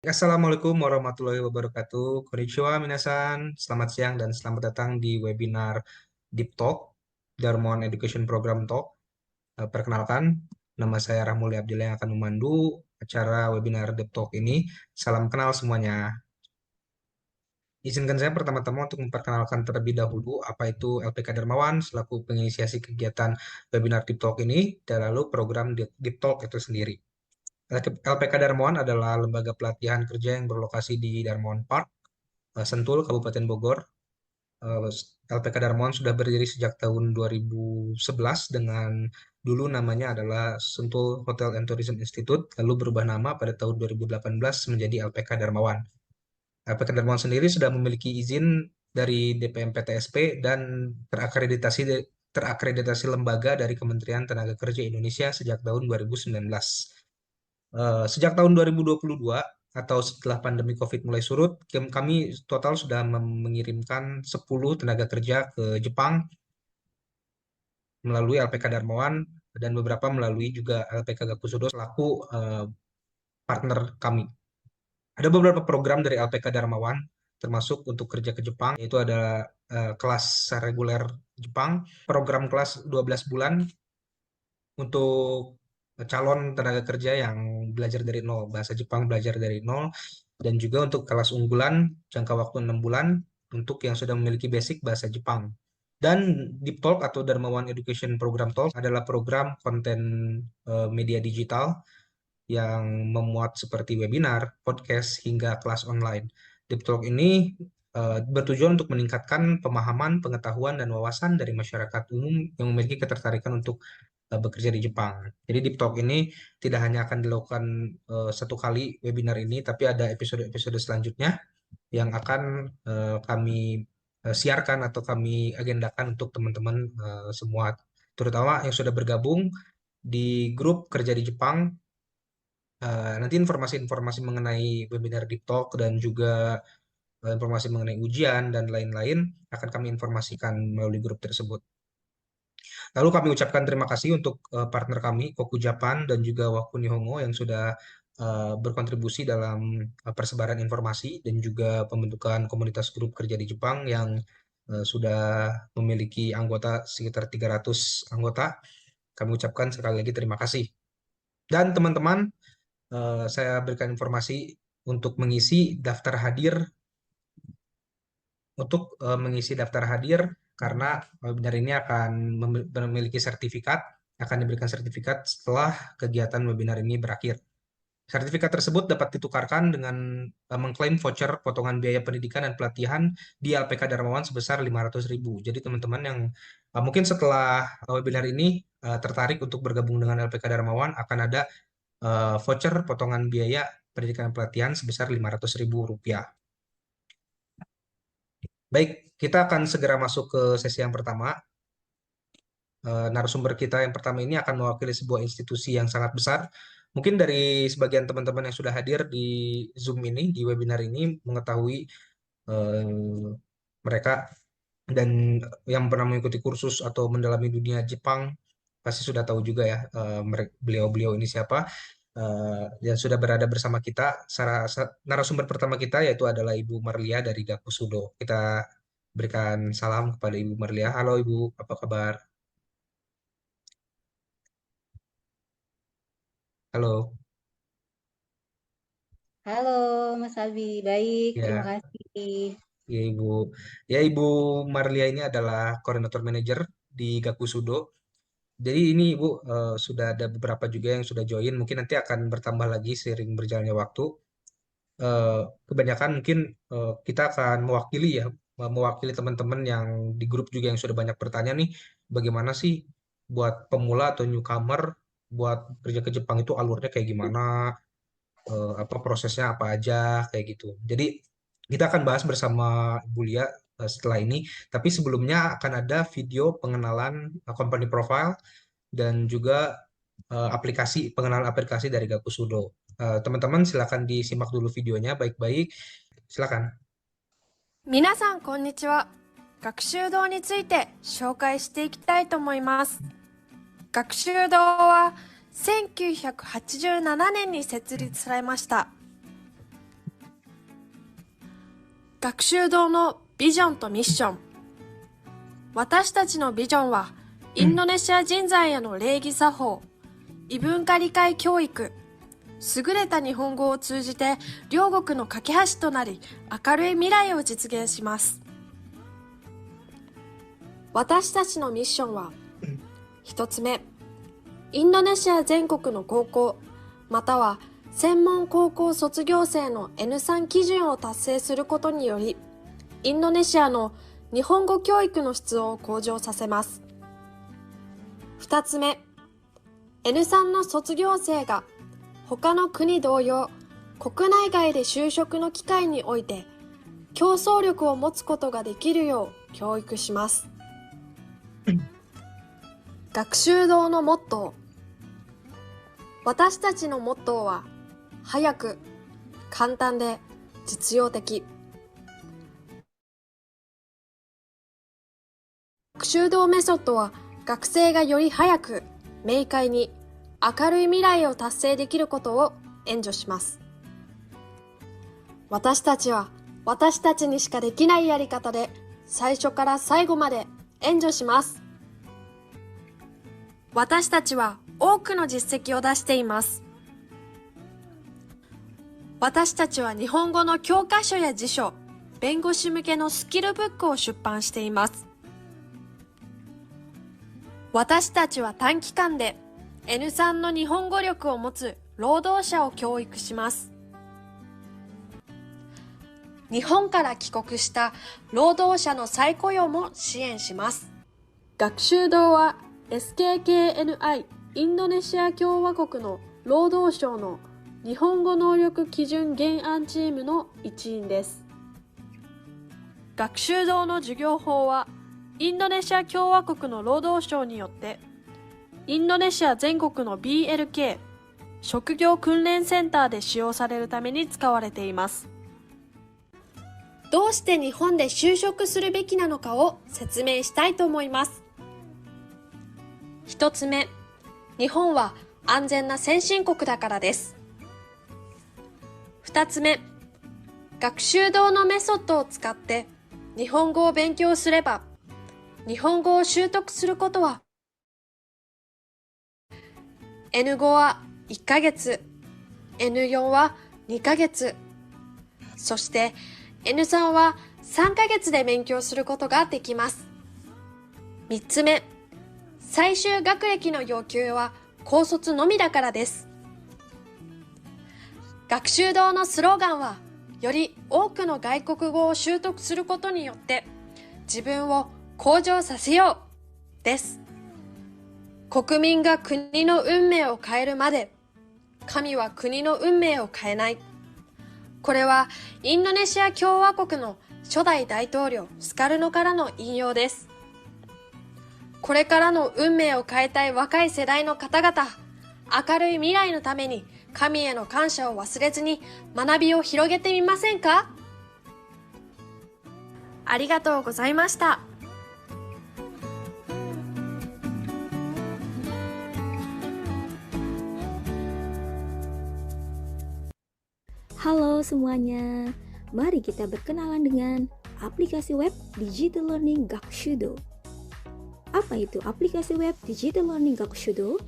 Assalamualaikum warahmatullahi wabarakatuh. Konnichiwa minasan. Selamat siang dan selamat datang di webinar Deep Talk, Darmon Education Program Talk. Perkenalkan, nama saya Rahmuli Abdillah yang akan memandu acara webinar Deep Talk ini. Salam kenal semuanya. Izinkan saya pertama-tama untuk memperkenalkan terlebih dahulu apa itu LPK Darmawan selaku penginisiasi kegiatan webinar Deep Talk ini, dan lalu program Deep Talk itu sendiri. LPK Darmawan adalah lembaga pelatihan kerja yang berlokasi di Darmawan Park, Sentul, Kabupaten Bogor. Eh, LPK Darmawan sudah berdiri sejak tahun 2011 dengan dulu namanya adalah Sentul Hotel and Tourism Institute, lalu berubah nama pada tahun 2018 menjadi LPK Darmawan. LPK Darmawan sendiri sudah memiliki izin dari DPMPTSP dan terakreditasi lembaga dari Kementerian Tenaga Kerja Indonesia sejak tahun 2019. Sejak tahun 2022 atau setelah pandemi COVID mulai surut, kami total sudah mengirimkan 10 tenaga kerja ke Jepang melalui LPK Darmawan dan beberapa melalui juga LPK Gakusudo selaku partner kami. Ada beberapa program dari LPK Darmawan termasuk untuk kerja ke Jepang, yaitu ada kelas reguler Jepang, program kelas 12 bulan untuk calon tenaga kerja yang belajar dari nol, bahasa Jepang belajar dari nol, dan juga untuk kelas unggulan jangka waktu 6 bulan untuk yang sudah memiliki basic bahasa Jepang. Dan Deep Talk atau Darmawan Education Program Talk adalah program konten media digital yang memuat seperti webinar, podcast, hingga kelas online. Deep Talk ini bertujuan untuk meningkatkan pemahaman, pengetahuan, dan wawasan dari masyarakat umum yang memiliki ketertarikan untuk bekerja di Jepang. Jadi Deep Talk ini tidak hanya akan dilakukan satu kali webinar ini, tapi ada episode-episode selanjutnya yang akan kami siarkan atau kami agendakan untuk teman-teman semua, terutama yang sudah bergabung di grup kerja di Jepang. Nanti informasi-informasi mengenai webinar Deep Talk dan juga informasi mengenai ujian dan lain-lain akan kami informasikan melalui grup tersebut. Lalu kami ucapkan terima kasih untuk partner kami, Koku Japan dan juga Waku Nihongo yang sudah berkontribusi dalam persebaran informasi dan juga pembentukan komunitas grup kerja di Jepang yang sudah memiliki anggota sekitar 300 anggota. Kami ucapkan sekali lagi terima kasih. Dan teman-teman, saya berikan informasi untuk mengisi daftar hadir karena webinar ini akan memiliki sertifikat, akan diberikan sertifikat setelah kegiatan webinar ini berakhir. Sertifikat tersebut dapat ditukarkan dengan mengklaim voucher potongan biaya pendidikan dan pelatihan di LPK Darmawan sebesar 500.000. Jadi teman-teman yang mungkin setelah webinar ini tertarik untuk bergabung dengan LPK Darmawan akan ada voucher potongan biaya pendidikan dan pelatihan sebesar 500.000 rupiah. Baik, kita akan segera masuk ke sesi yang pertama. Narasumber kita yang pertama ini akan mewakili sebuah institusi yang sangat besar. Mungkin dari sebagian teman-teman yang sudah hadir di Zoom ini, di webinar ini, mengetahui eh, mereka dan yang pernah mengikuti kursus atau mendalami dunia Jepang pasti sudah tahu juga ya beliau-beliau ini siapa. Dan sudah berada bersama kita. Narasumber pertama kita yaitu adalah Ibu Marlia dari Gakusudo. Kita berikan salam kepada Ibu Marlia. Halo Ibu, apa kabar? Halo. Halo Mas Albi, baik, terima Ya, kasih. ya Ibu. Ya Ibu Marlia ini adalah koordinator manajer di Gakusudo. Jadi ini Ibu sudah ada beberapa juga yang sudah join. Mungkin nanti akan bertambah lagi seiring berjalannya waktu. Eh, Kebanyakan mungkin kita akan mewakili ya, mewakili teman-teman yang di grup juga yang sudah banyak bertanya nih, bagaimana sih buat pemula atau newcomer buat kerja ke Jepang itu alurnya kayak gimana, apa prosesnya apa aja kayak gitu. Jadi kita akan bahas bersama Ibu Lia setelah ini. Tapi sebelumnya akan ada video pengenalan company profile dan juga pengenalan aplikasi dari Gakusudo. Teman-teman silakan disimak dulu videonya baik-baik. Silakan. 皆さんこんにちは。学習堂について紹介していきたいと思います。学習堂は1987年に設立されました。学習堂のビジョンとミッション。私たちのビジョンは、インドネシア人材への礼儀作法、異文化理解教育、優れた日本語を通じて両国の架け橋となり、明るい未来を実現します。私たちのミッションは、一つ目、インドネシア全国の高校、または専門高校卒業生の N3 基準を達成することにより、インドネシアの日本語教育の質を向上させます。二つ目、N3 の卒業生が他の国同様、国内外で就職の機会において競争力を持つことができるよう教育します。学習堂のモットー。私たちのモットーは、早く、簡単で実用的。学習堂メソッドは、学生がより早く、明快に、明るい未来を達成できることを援助します。私たちは、私たちにしかできないやり方で、最初から最後まで援助します。私たちは多くの実績を出しています。私たちは日本語の教科書や辞書、弁護士向けのスキルブックを出版しています。私たちは短期間で N3 の日本語力を持つ労働者を教育します。日本から帰国した労働者の再雇用も支援します。学習堂はSKKNI インドネシア共和国の労働省の日本語能力基準原案チームの一員です。学習堂の授業法はインドネシア共和国の労働省によってインドネシア全国の BLK 職業訓練センターで使用されるために使われています。どうして日本で就職するべきなのかを説明したいと思います。一つ目、日本は安全な先進国だからです。二つ目、学習堂のメソッドを使って日本語を勉強すれば、日本語を習得することは、N5 は1ヶ月、N4 は2ヶ月、そして N3 は3ヶ月で勉強することができます。三つ目、最終学歴の要求は高卒のみだからです。学習堂のスローガンは、より多くの外国語を習得することによって自分を向上させようです。国民が国の運命を変えるまで、神は国の運命を変えない。これはインドネシア共和国の初代大統領スカルノからの引用です。これからの運命を変えたい若い世代の方々、明るい未来のために神への感謝を忘れずに学びを広げてみませんか？ありがとうございました。Halo semuanya, mari kita berkenalan dengan aplikasi web Digital Learning Gakushudo. Apa itu aplikasi web Digital Learning Gakushudo?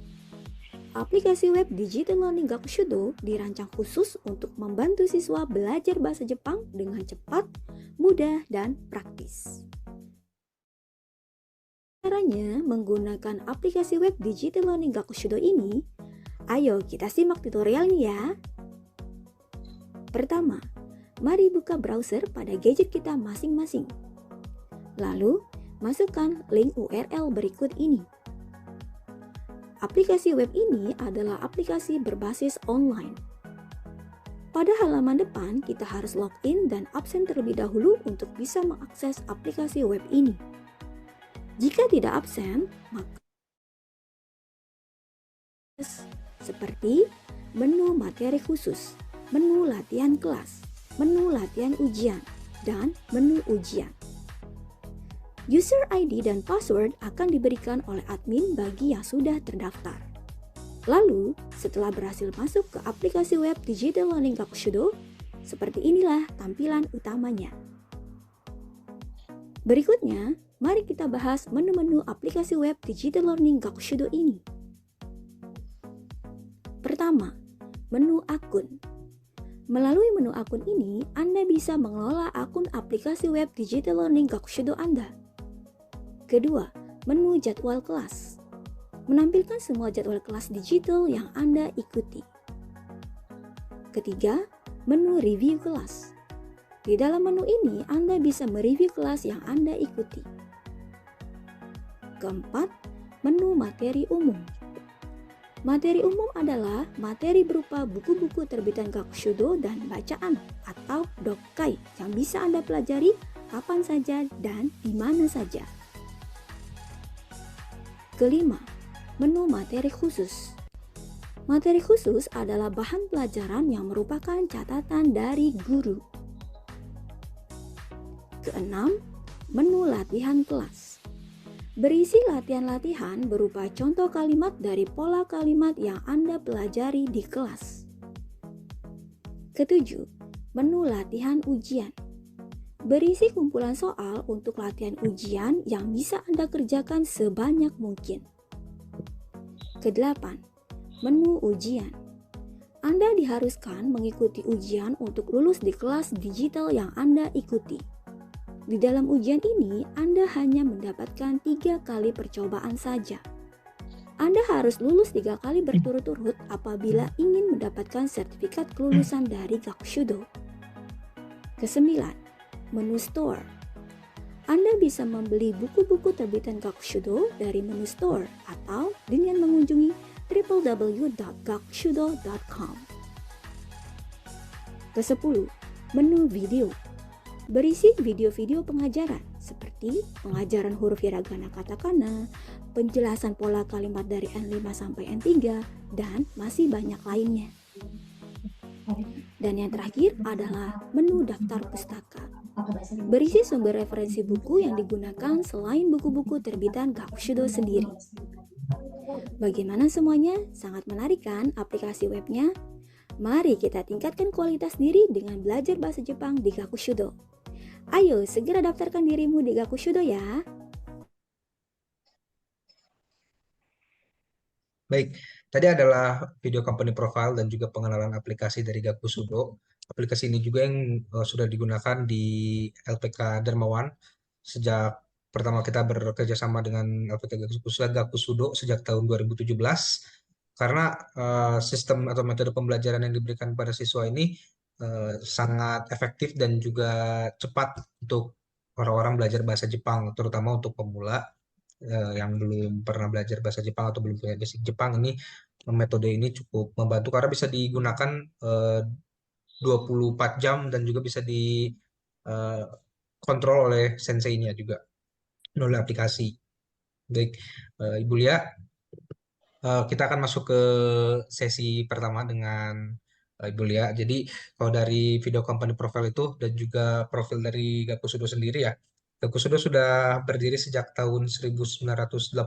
Aplikasi web Digital Learning Gakushudo dirancang khusus untuk membantu siswa belajar bahasa Jepang dengan cepat, mudah, dan praktis. Caranya menggunakan aplikasi web Digital Learning Gakushudo ini, ayo kita simak tutorialnya ya. Pertama, mari buka browser pada gadget kita masing-masing. Lalu, masukkan link URL berikut ini. Aplikasi web ini adalah aplikasi berbasis online. Pada halaman depan, kita harus login dan absen terlebih dahulu untuk bisa mengakses aplikasi web ini. Jika tidak absen, maka seperti menu materi khusus, menu latihan kelas, menu latihan ujian, dan menu ujian. User ID dan password akan diberikan oleh admin bagi yang sudah terdaftar. Lalu, setelah berhasil masuk ke aplikasi web Digital Learning Gakushudo, seperti inilah tampilan utamanya. Berikutnya, mari kita bahas menu-menu aplikasi web Digital Learning Gakushudo ini. Pertama, menu akun. Melalui menu akun ini, Anda bisa mengelola akun aplikasi web Digital Learning Gakushudo Anda. Kedua, menu jadwal kelas. Menampilkan semua jadwal kelas digital yang Anda ikuti. Ketiga, menu review kelas. Di dalam menu ini, Anda bisa mereview kelas yang Anda ikuti. Keempat, menu materi umum. Materi umum adalah materi berupa buku-buku terbitan Gakushudo dan bacaan atau dokkai yang bisa Anda pelajari kapan saja dan di mana saja. Kelima, menu materi khusus. Materi khusus adalah bahan pelajaran yang merupakan catatan dari guru. Keenam, menu latihan kelas. Berisi latihan-latihan berupa contoh kalimat dari pola kalimat yang Anda pelajari di kelas. Ketujuh, menu latihan ujian. Berisi kumpulan soal untuk latihan ujian yang bisa Anda kerjakan sebanyak mungkin. Kedelapan, menu ujian. Anda diharuskan mengikuti ujian untuk lulus di kelas digital yang Anda ikuti. Di dalam ujian ini, Anda hanya mendapatkan 3 kali percobaan saja. Anda harus lulus 3 kali berturut-turut apabila ingin mendapatkan sertifikat kelulusan dari Gakushudo. Kesembilan, menu store. Anda bisa membeli buku-buku terbitan Gakushudo dari menu store atau dengan mengunjungi www.gakushudo.com. Kesepuluh, menu video. Berisi video-video pengajaran seperti pengajaran huruf hiragana katakana, penjelasan pola kalimat dari N5 sampai N3, dan masih banyak lainnya. Dan yang terakhir adalah menu daftar pustaka. Berisi sumber referensi buku yang digunakan selain buku-buku terbitan Gakushudo sendiri. Bagaimana semuanya? Sangat menarik kan aplikasi webnya? Mari kita tingkatkan kualitas diri dengan belajar bahasa Jepang di Gakushudo. Ayo segera daftarkan dirimu di Gakushudo ya. Baik, tadi adalah video company profile dan juga pengenalan aplikasi dari Gakushudo. Aplikasi ini juga yang sudah digunakan di LPK Darmawan sejak pertama kita bekerja sama dengan LPK Gakushudo sejak tahun 2017. Karena sistem atau metode pembelajaran yang diberikan pada siswa ini sangat efektif dan juga cepat untuk orang-orang belajar bahasa Jepang, terutama untuk pemula yang belum pernah belajar bahasa Jepang atau belum punya basic Jepang. Ini metode ini cukup membantu karena bisa digunakan 24 jam dan juga bisa dikontrol oleh senseinya juga melalui aplikasi. Baik, Ibu Lia, kita akan masuk ke sesi pertama dengan Ibu Lia. Jadi kalau dari video company profile itu dan juga profil dari Gakushudo sendiri ya, Gakushudo sudah berdiri sejak tahun 1987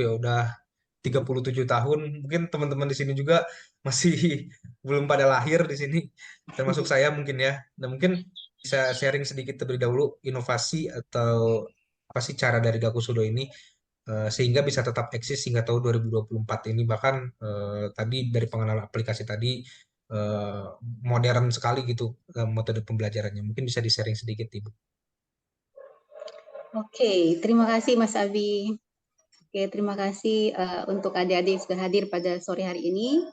ya, udah 37 tahun. Mungkin teman-teman di sini juga masih belum pada lahir di sini, termasuk saya mungkin ya. Dan mungkin bisa sharing sedikit terlebih dahulu inovasi atau apa sih cara dari Gakushudo ini sehingga bisa tetap eksis hingga tahun 2024 ini. Bahkan tadi dari pengenalan aplikasi tadi eh, modern sekali gitu metode pembelajarannya. Mungkin bisa di-sharing sedikit, Ibu. Oke, terima kasih Mas Abi. Oke, terima kasih untuk adik-adik sudah hadir pada sore hari ini.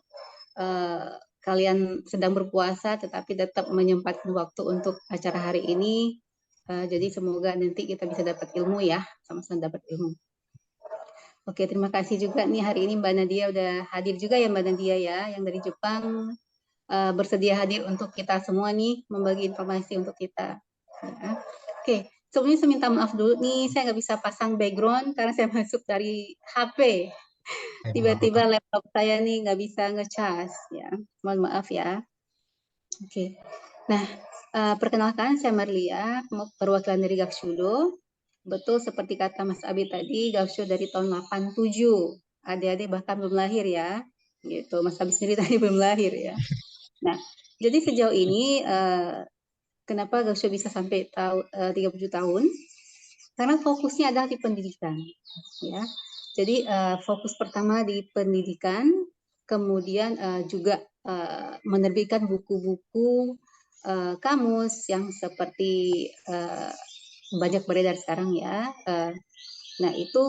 Kalian sedang berpuasa tetapi tetap menyempatkan waktu untuk acara hari ini. Jadi semoga nanti kita bisa dapat ilmu ya, sama-sama dapat ilmu. Oke, terima kasih juga nih hari ini Mbak Nadia udah hadir juga ya Mbak Nadia ya, yang dari Jepang bersedia hadir untuk kita semua nih, membagi informasi untuk kita. Ya. Oke, sebelumnya saya minta maaf dulu nih, saya nggak bisa pasang background karena saya masuk dari HP. Tiba-tiba laptop saya nih nggak bisa ngecas ya, mohon maaf ya. Oke, nah perkenalkan saya Marlia, perwakilan dari Gakushudo. Betul seperti kata Mas Abi tadi, Gakushudo dari tahun 87. Adik-adik bahkan belum lahir ya. Gitu. Mas Abi sendiri tadi belum lahir ya. Nah, jadi sejauh ini kenapa Gakushudo bisa sampai 37 tahun? karena fokusnya adalah di pendidikan, ya. Jadi fokus pertama di pendidikan, kemudian juga menerbitkan buku-buku kamus yang seperti banyak beredar sekarang ya. Nah itu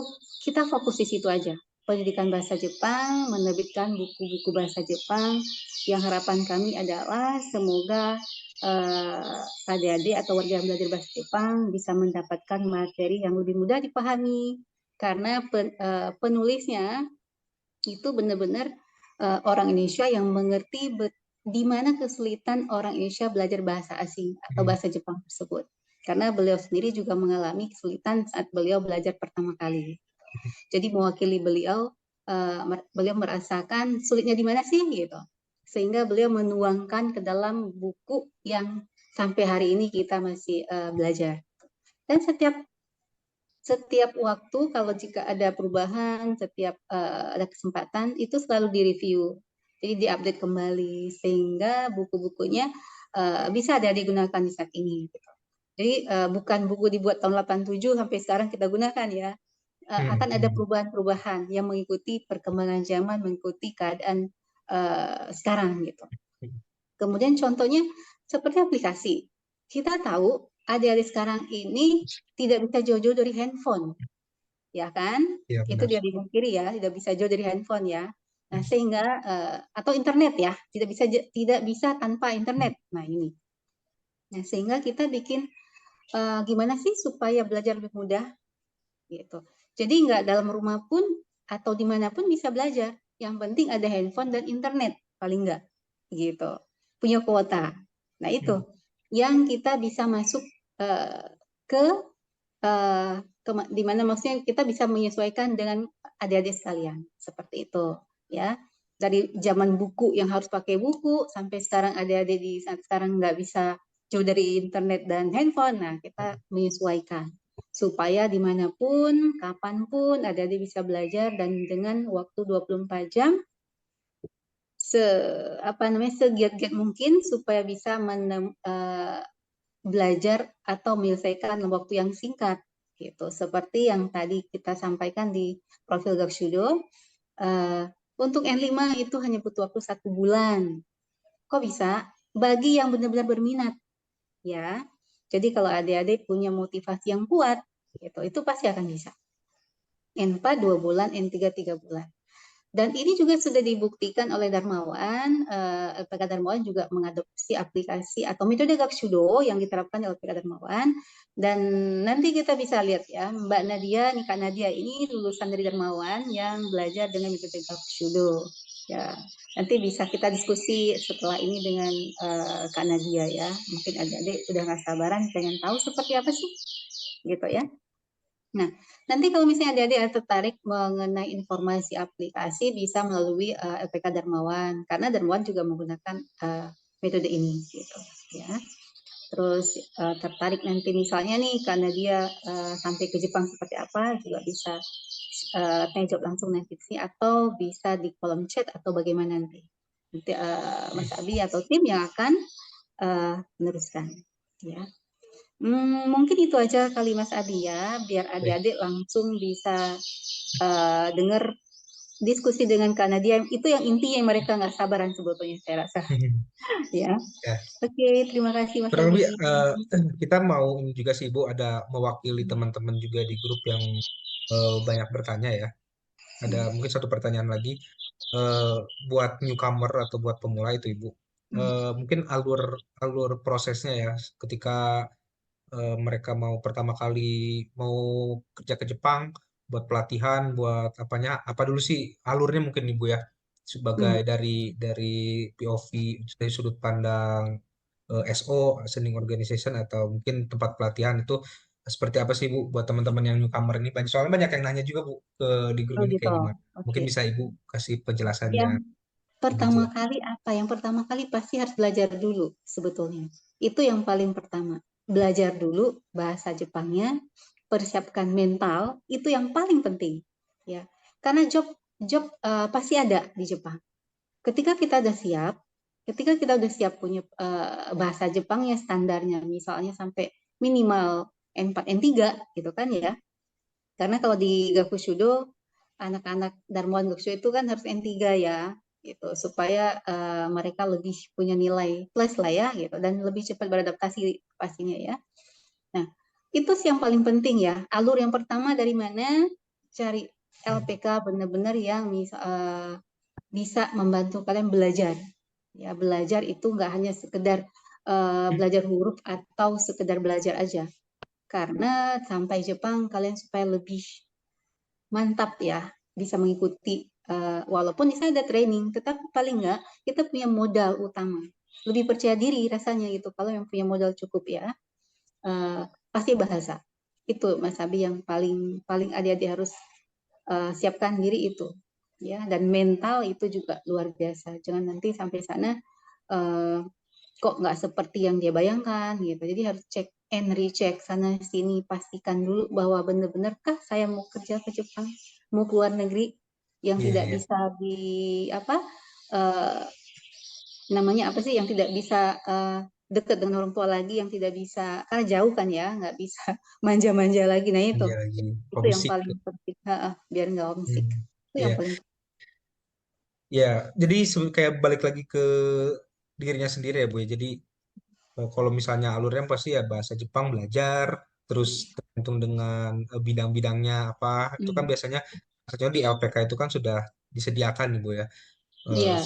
kita fokus di situ aja. Pendidikan bahasa Jepang, menerbitkan buku-buku bahasa Jepang, yang harapan kami adalah semoga adik-adik atau warga yang belajar bahasa Jepang bisa mendapatkan materi yang lebih mudah dipahami, karena penulisnya itu benar-benar orang Indonesia yang mengerti di mana kesulitan orang Indonesia belajar bahasa asing atau bahasa Jepang tersebut. Karena beliau sendiri juga mengalami kesulitan saat beliau belajar pertama kali. Jadi mewakili beliau, beliau merasakan sulitnya di mana sih gitu. Sehingga beliau menuangkan ke dalam buku yang sampai hari ini kita masih belajar. Dan setiap waktu kalau jika ada perubahan, setiap ada kesempatan itu selalu direview. Jadi diupdate kembali sehingga buku-bukunya bisa ada digunakan di saat ini. Gitu. Jadi bukan buku dibuat tahun 87 sampai sekarang kita gunakan ya. Akan ada perubahan-perubahan yang mengikuti perkembangan zaman, mengikuti keadaan sekarang gitu. Kemudian contohnya seperti aplikasi. Kita tahu adik-adik sekarang ini tidak bisa jauh-jauh dari handphone, ya kan? Ya, Itu benar. dia dipungkiri ya, tidak bisa jauh dari handphone ya. Nah, sehingga atau internet ya, tidak bisa tanpa internet. Nah, ini. Nah, sehingga kita bikin gimana sih supaya belajar lebih mudah gitu. Jadi nggak dalam rumah pun atau dimanapun bisa belajar. Yang penting ada handphone dan internet paling nggak gitu. Punya kuota. Nah itu yang kita bisa masuk ke di mana maksudnya kita bisa menyesuaikan dengan adik-adik sekalian seperti itu ya. Dari zaman buku yang harus pakai buku sampai sekarang adik-adik di saat sekarang nggak bisa jauh dari internet dan handphone. Nah kita menyesuaikan supaya dimanapun, kapanpun adik-adik bisa belajar dan dengan waktu 24 jam segiat-giat mungkin supaya bisa belajar atau menyelesaikan dalam waktu yang singkat gitu. Seperti yang tadi kita sampaikan di profil Gakshudo, untuk N5 itu hanya butuh waktu 1 bulan. Kok bisa? Bagi yang benar-benar berminat ya. Jadi kalau adik-adik punya motivasi yang kuat gitu, itu pasti akan bisa. N4 2 bulan, N3 3 bulan. Dan ini juga sudah dibuktikan oleh Darmawan, LPK Darmawan juga mengadopsi aplikasi atau metode Gakshudo yang diterapkan oleh LPK Darmawan. Dan nanti kita bisa lihat ya, Mbak Nadia, nih Kak Nadia ini lulusan dari Darmawan yang belajar dengan metode Gakshudo. Ya, nanti bisa kita diskusi setelah ini dengan Kak Nadia ya. Mungkin adik-adik udah nggak sabaran pengen tahu seperti apa sih, gitu ya. Nah, nanti kalau misalnya adik-adik tertarik mengenai informasi aplikasi bisa melalui LPK Darmawan, karena Darmawan juga menggunakan metode ini, gitu ya. Terus tertarik nanti misalnya nih karena dia sampai ke Jepang seperti apa juga bisa tanya jawab langsung nanti sih, atau bisa di kolom chat atau bagaimana nanti Mas Abi atau tim yang akan meneruskan, ya. Mungkin itu aja kali Mas Adi ya, biar adik-adik langsung bisa dengar diskusi dengan Kak Nadia. Itu yang intinya yang mereka nggak sabaran sebetulnya saya rasa. Ya. Ya. Oke, terima kasih Mas Kurang Adi. lebih kita mau ini juga sih Ibu, ada mewakili teman-teman juga di grup yang banyak bertanya ya. Ada mungkin satu pertanyaan lagi buat newcomer atau buat pemula itu Ibu. Mungkin alur prosesnya ya ketika mereka mau pertama kali mau kerja ke Jepang buat pelatihan, buat apanya, apa dulu sih alurnya mungkin Ibu ya, sebagai dari POV, dari sudut pandang SO, Sending Organization, atau mungkin tempat pelatihan itu seperti apa sih Bu buat teman-teman yang newcomer ini? Soalnya banyak yang nanya juga Bu di grup Oh ini gitu. kayak gimana. Mungkin Oke. bisa Ibu kasih penjelasannya Yang lebih pertama jelas. kali apa? Yang pertama kali pasti harus belajar dulu sebetulnya. Itu yang paling pertama. Belajar dulu bahasa Jepangnya, persiapkan mental, itu yang paling penting. Ya. Karena job pasti ada di Jepang. Ketika kita udah siap punya bahasa Jepangnya standarnya, misalnya sampai minimal N4, N3 gitu kan ya. Karena kalau di Gakushudo, anak-anak Darmawan Gakushudo itu kan harus N3 ya, gitu, supaya mereka lebih punya nilai plus lah ya, gitu, dan lebih cepat beradaptasi pastinya ya. Nah, itu sih yang paling penting ya. Alur yang pertama dari mana? Cari LPK benar-benar yang bisa membantu kalian belajar. Ya, belajar itu nggak hanya sekedar belajar huruf atau sekedar belajar aja. Karena sampai Jepang kalian supaya lebih mantap ya, bisa mengikuti walaupun di sana ada training, tetapi paling nggak kita punya modal utama. Lebih percaya diri rasanya gitu kalau yang punya modal cukup ya. Pasti bahasa. Itu Mas Abi yang paling adik-adik harus siapkan diri itu. Ya, dan mental itu juga luar biasa. Jangan nanti sampai sana kok nggak seperti yang dia bayangkan gitu. Jadi harus cek and recheck sana sini, pastikan dulu bahwa benar-benarkah saya mau kerja ke Jepang, mau keluar negeri yang tidak bisa di apa namanya apa sih, yang tidak bisa dekat dengan orang tua lagi, yang tidak bisa karena jauh kan ya, nggak bisa manja-manja lagi. Nah itu yang paling penting, biar nggak homesick. Itu yang paling penting. Ya, jadi kayak balik lagi ke dirinya sendiri ya Bu ya. Jadi kalau misalnya alurnya pasti ya bahasa Jepang belajar, terus tergantung dengan bidang-bidangnya apa, itu kan biasanya di LPK itu kan sudah disediakan nih Bu ya. Iya.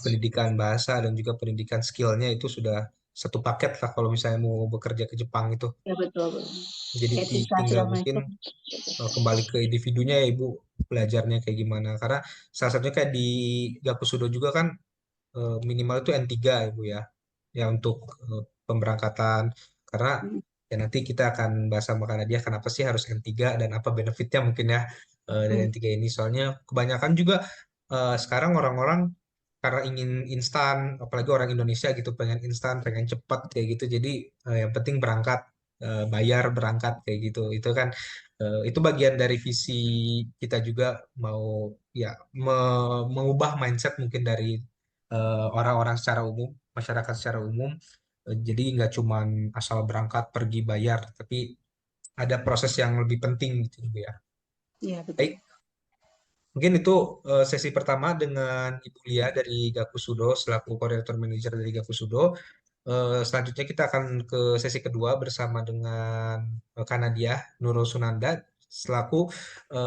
Pendidikan bahasa dan juga pendidikan skillnya itu sudah satu paket lah kalau misalnya mau bekerja ke Jepang itu. Ya betul. Jadi tinggal mungkin kembali ke individunya ya Ibu, belajarnya kayak gimana. Karena salah satunya kayak di Gakusudo juga kan minimal itu N3 ya Bu ya. Ya untuk pemberangkatan. Karena ya nanti kita akan bahas sama dia kenapa sih harus N3 dan apa benefitnya mungkin ya dari N3 ini. Soalnya kebanyakan juga sekarang orang-orang karena ingin instan, apalagi orang Indonesia gitu pengen instan, pengen cepat kayak gitu. Jadi yang penting berangkat, bayar berangkat kayak gitu. Itu kan itu bagian dari visi kita juga mau ya mengubah mindset mungkin dari orang-orang secara umum, masyarakat secara umum. Jadi nggak cuman asal berangkat pergi bayar, tapi ada proses yang lebih penting gitu ya. Iya betul. Baik. Mungkin itu sesi pertama dengan Ibu Lia dari Gakusudo selaku koordinator manajer dari Gakusudo. Selanjutnya kita akan ke sesi kedua bersama dengan Kanadia Nurul Sunanda selaku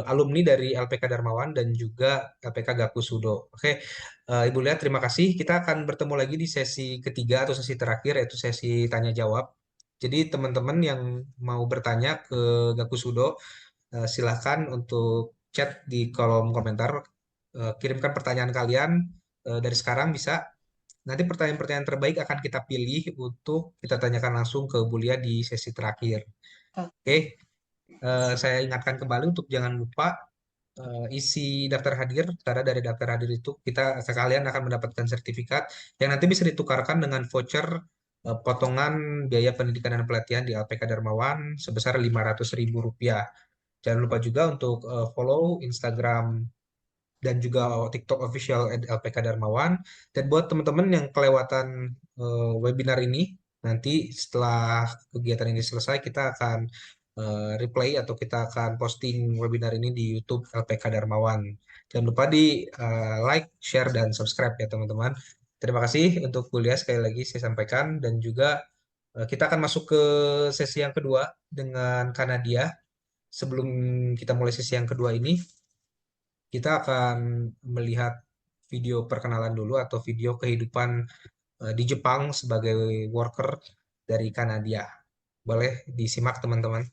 alumni dari LPK Darmawan dan juga LPK Gakusudo. Oke, Ibu Lia terima kasih. Kita akan bertemu lagi di sesi ketiga atau sesi terakhir yaitu sesi tanya jawab. Jadi teman-teman yang mau bertanya ke Gakusudo silahkan untuk chat di kolom komentar, kirimkan pertanyaan kalian dari sekarang bisa. Nanti pertanyaan-pertanyaan terbaik akan kita pilih untuk kita tanyakan langsung ke Bulia di sesi terakhir. Oke, saya ingatkan kembali untuk jangan lupa isi daftar hadir. Cara dari daftar hadir itu kalian akan mendapatkan sertifikat yang nanti bisa ditukarkan dengan voucher potongan biaya pendidikan dan pelatihan di LPK Darmawan sebesar Rp500.000. Jangan lupa juga untuk follow Instagram dan juga TikTok official LPK Darmawan. Dan buat teman-teman yang kelewatan webinar ini, nanti setelah kegiatan ini selesai, kita akan replay atau kita akan posting webinar ini di YouTube LPK Darmawan. Jangan lupa di like, share, dan subscribe ya teman-teman. Terima kasih untuk kuliah sekali lagi saya sampaikan. Dan juga kita akan masuk ke sesi yang kedua dengan Kanadia. Sebelum kita mulai sesi yang kedua ini, kita akan melihat video perkenalan dulu atau video kehidupan di Jepang sebagai worker dari Kanadia. Boleh disimak teman-teman.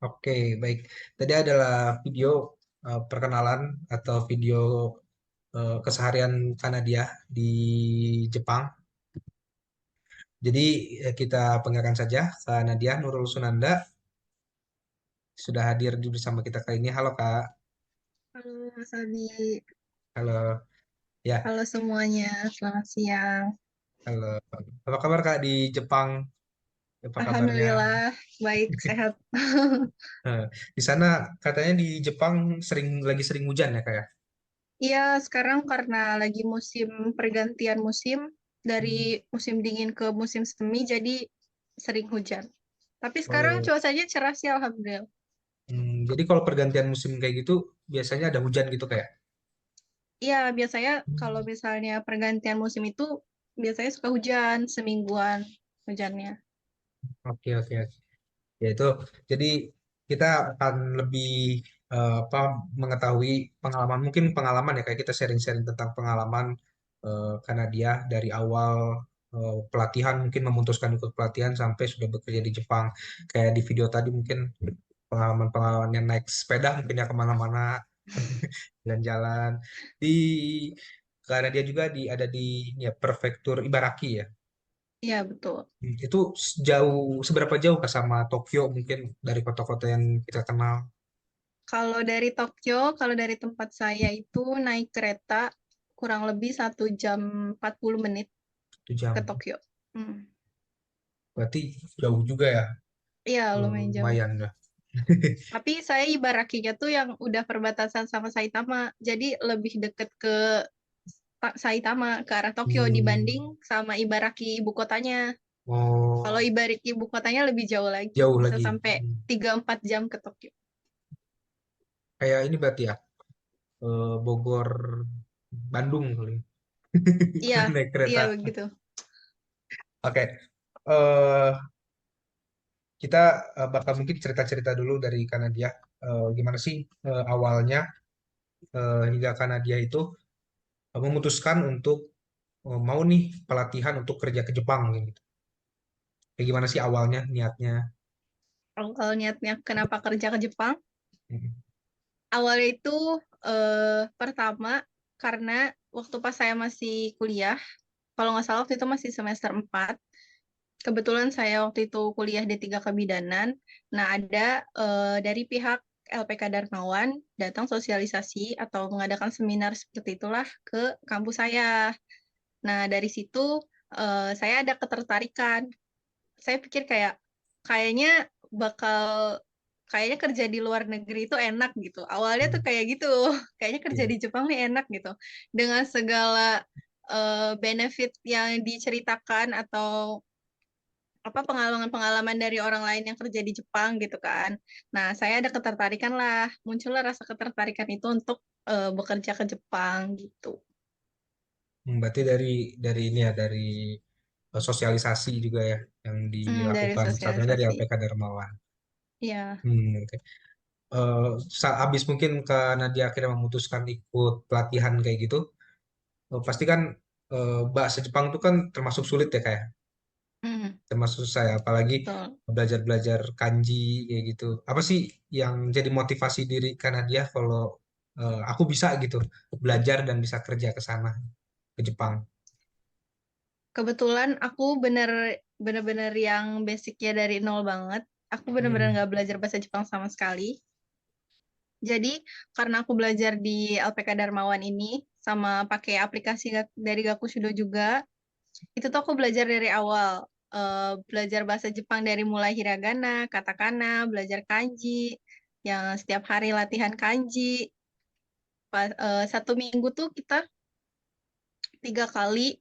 Oke, baik. Tadi adalah video perkenalan atau video keseharian Kanadia di Jepang. Jadi kita panggilkan saja Kak Nadia Nurul Sunanda sudah hadir bersama kita kali ini. Halo Kak. Halo Mas Abi, Halo. Ya, halo semuanya, selamat siang. halo. Apa kabar Kak di Jepang? Apa kabarnya? Alhamdulillah, baik, sehat. Eh, di sana katanya di Jepang lagi sering hujan ya Kak ya? Iya, sekarang karena lagi musim pergantian musim, dari Hmm. musim dingin ke musim semi, jadi sering hujan. Tapi sekarang Oh, cuacanya cerah sih, Alhamdulillah. jadi kalau pergantian musim kayak gitu biasanya ada hujan gitu kayak? Iya, biasanya kalau Hmm. misalnya pergantian musim itu, biasanya suka hujan, semingguan hujannya. Oke, oke, oke. Ya itu, jadi kita akan lebih apa mengetahui pengalaman, mungkin pengalaman ya kayak kita sharing-sharing tentang pengalaman karena dia dari awal pelatihan mungkin memutuskan ikut pelatihan sampai sudah bekerja di Jepang. Kayak di video tadi mungkin pengalaman-pengalaman yang naik sepeda mungkin ya kemana-mana jalan-jalan di karena dia juga ada di ya prefektur Ibaraki ya. Iya, betul. Itu seberapa jauh Kak sama Tokyo mungkin dari kota-kota yang kita kenal Kalau dari Tokyo, kalau dari tempat saya itu naik kereta kurang lebih 1 jam 40 menit 1 jam. ke Tokyo. Hmm. Berarti jauh juga ya, Iya, lumayan jauh. lumayan lah. Tapi saya Ibarakinya tuh yang udah perbatasan sama Saitama, jadi lebih deket ke Saitama, ke arah Tokyo dibanding Hmm, sama Ibaraki ibu kotanya. Kalau oh, Ibaraki ibu kotanya lebih jauh lagi, jauh bisa lagi. sampai 3-4 jam ke Tokyo. Kayak ini berarti ya, Bogor, Bandung kali. Iya, Naik iya kereta. begitu. Oke, eh kita bakal mungkin cerita-cerita dulu dari Kanadia. Gimana sih awalnya hingga Kanadia itu memutuskan untuk mau nih pelatihan untuk kerja ke Jepang gitu. Kayak gimana sih awalnya niatnya? Kalau niatnya kenapa kerja ke Jepang? Mm, Awalnya itu pertama karena waktu pas saya masih kuliah, kalau nggak salah waktu itu masih semester 4. Kebetulan saya waktu itu kuliah D3 Kebidanan. Nah, ada dari pihak LPK Darmawan datang sosialisasi atau mengadakan seminar seperti itulah ke kampus saya. Nah, dari situ saya ada ketertarikan. Saya pikir kayaknya bakal kayaknya kerja di luar negeri itu enak gitu. Awalnya tuh mm, kayak gitu. Kayaknya kerja iya. di Jepang nih enak gitu. Dengan segala benefit yang diceritakan atau apa pengalaman-pengalaman dari orang lain yang kerja di Jepang gitu kan. Nah, saya ada ketertarikan lah, muncullah rasa ketertarikan itu untuk bekerja ke Jepang gitu. Berarti dari ini ya dari sosialisasi juga ya yang Dari dilakukan. Satunya dari sosialisasi. LPK Darmawan. Ya, Oke. Abis mungkin karena dia akhirnya memutuskan ikut pelatihan kayak gitu, pasti kan bahasa Jepang itu kan termasuk sulit ya kayak, hmm, termasuk saya apalagi betul. belajar-belajar kanji kayak gitu. Apa sih yang jadi motivasi diri karena dia kalau aku bisa gitu belajar dan bisa kerja ke sana ke Jepang. Kebetulan aku bener-bener yang basicnya dari nol banget. Aku bener-bener Hmm. nggak belajar bahasa Jepang sama sekali. Jadi karena aku belajar di LPK Darmawan ini sama pakai aplikasi dari Gakushudo juga, itu tuh aku belajar dari awal. Belajar bahasa Jepang dari mulai hiragana, katakana, belajar kanji, yang setiap hari latihan kanji. 1 minggu tuh kita 3 kali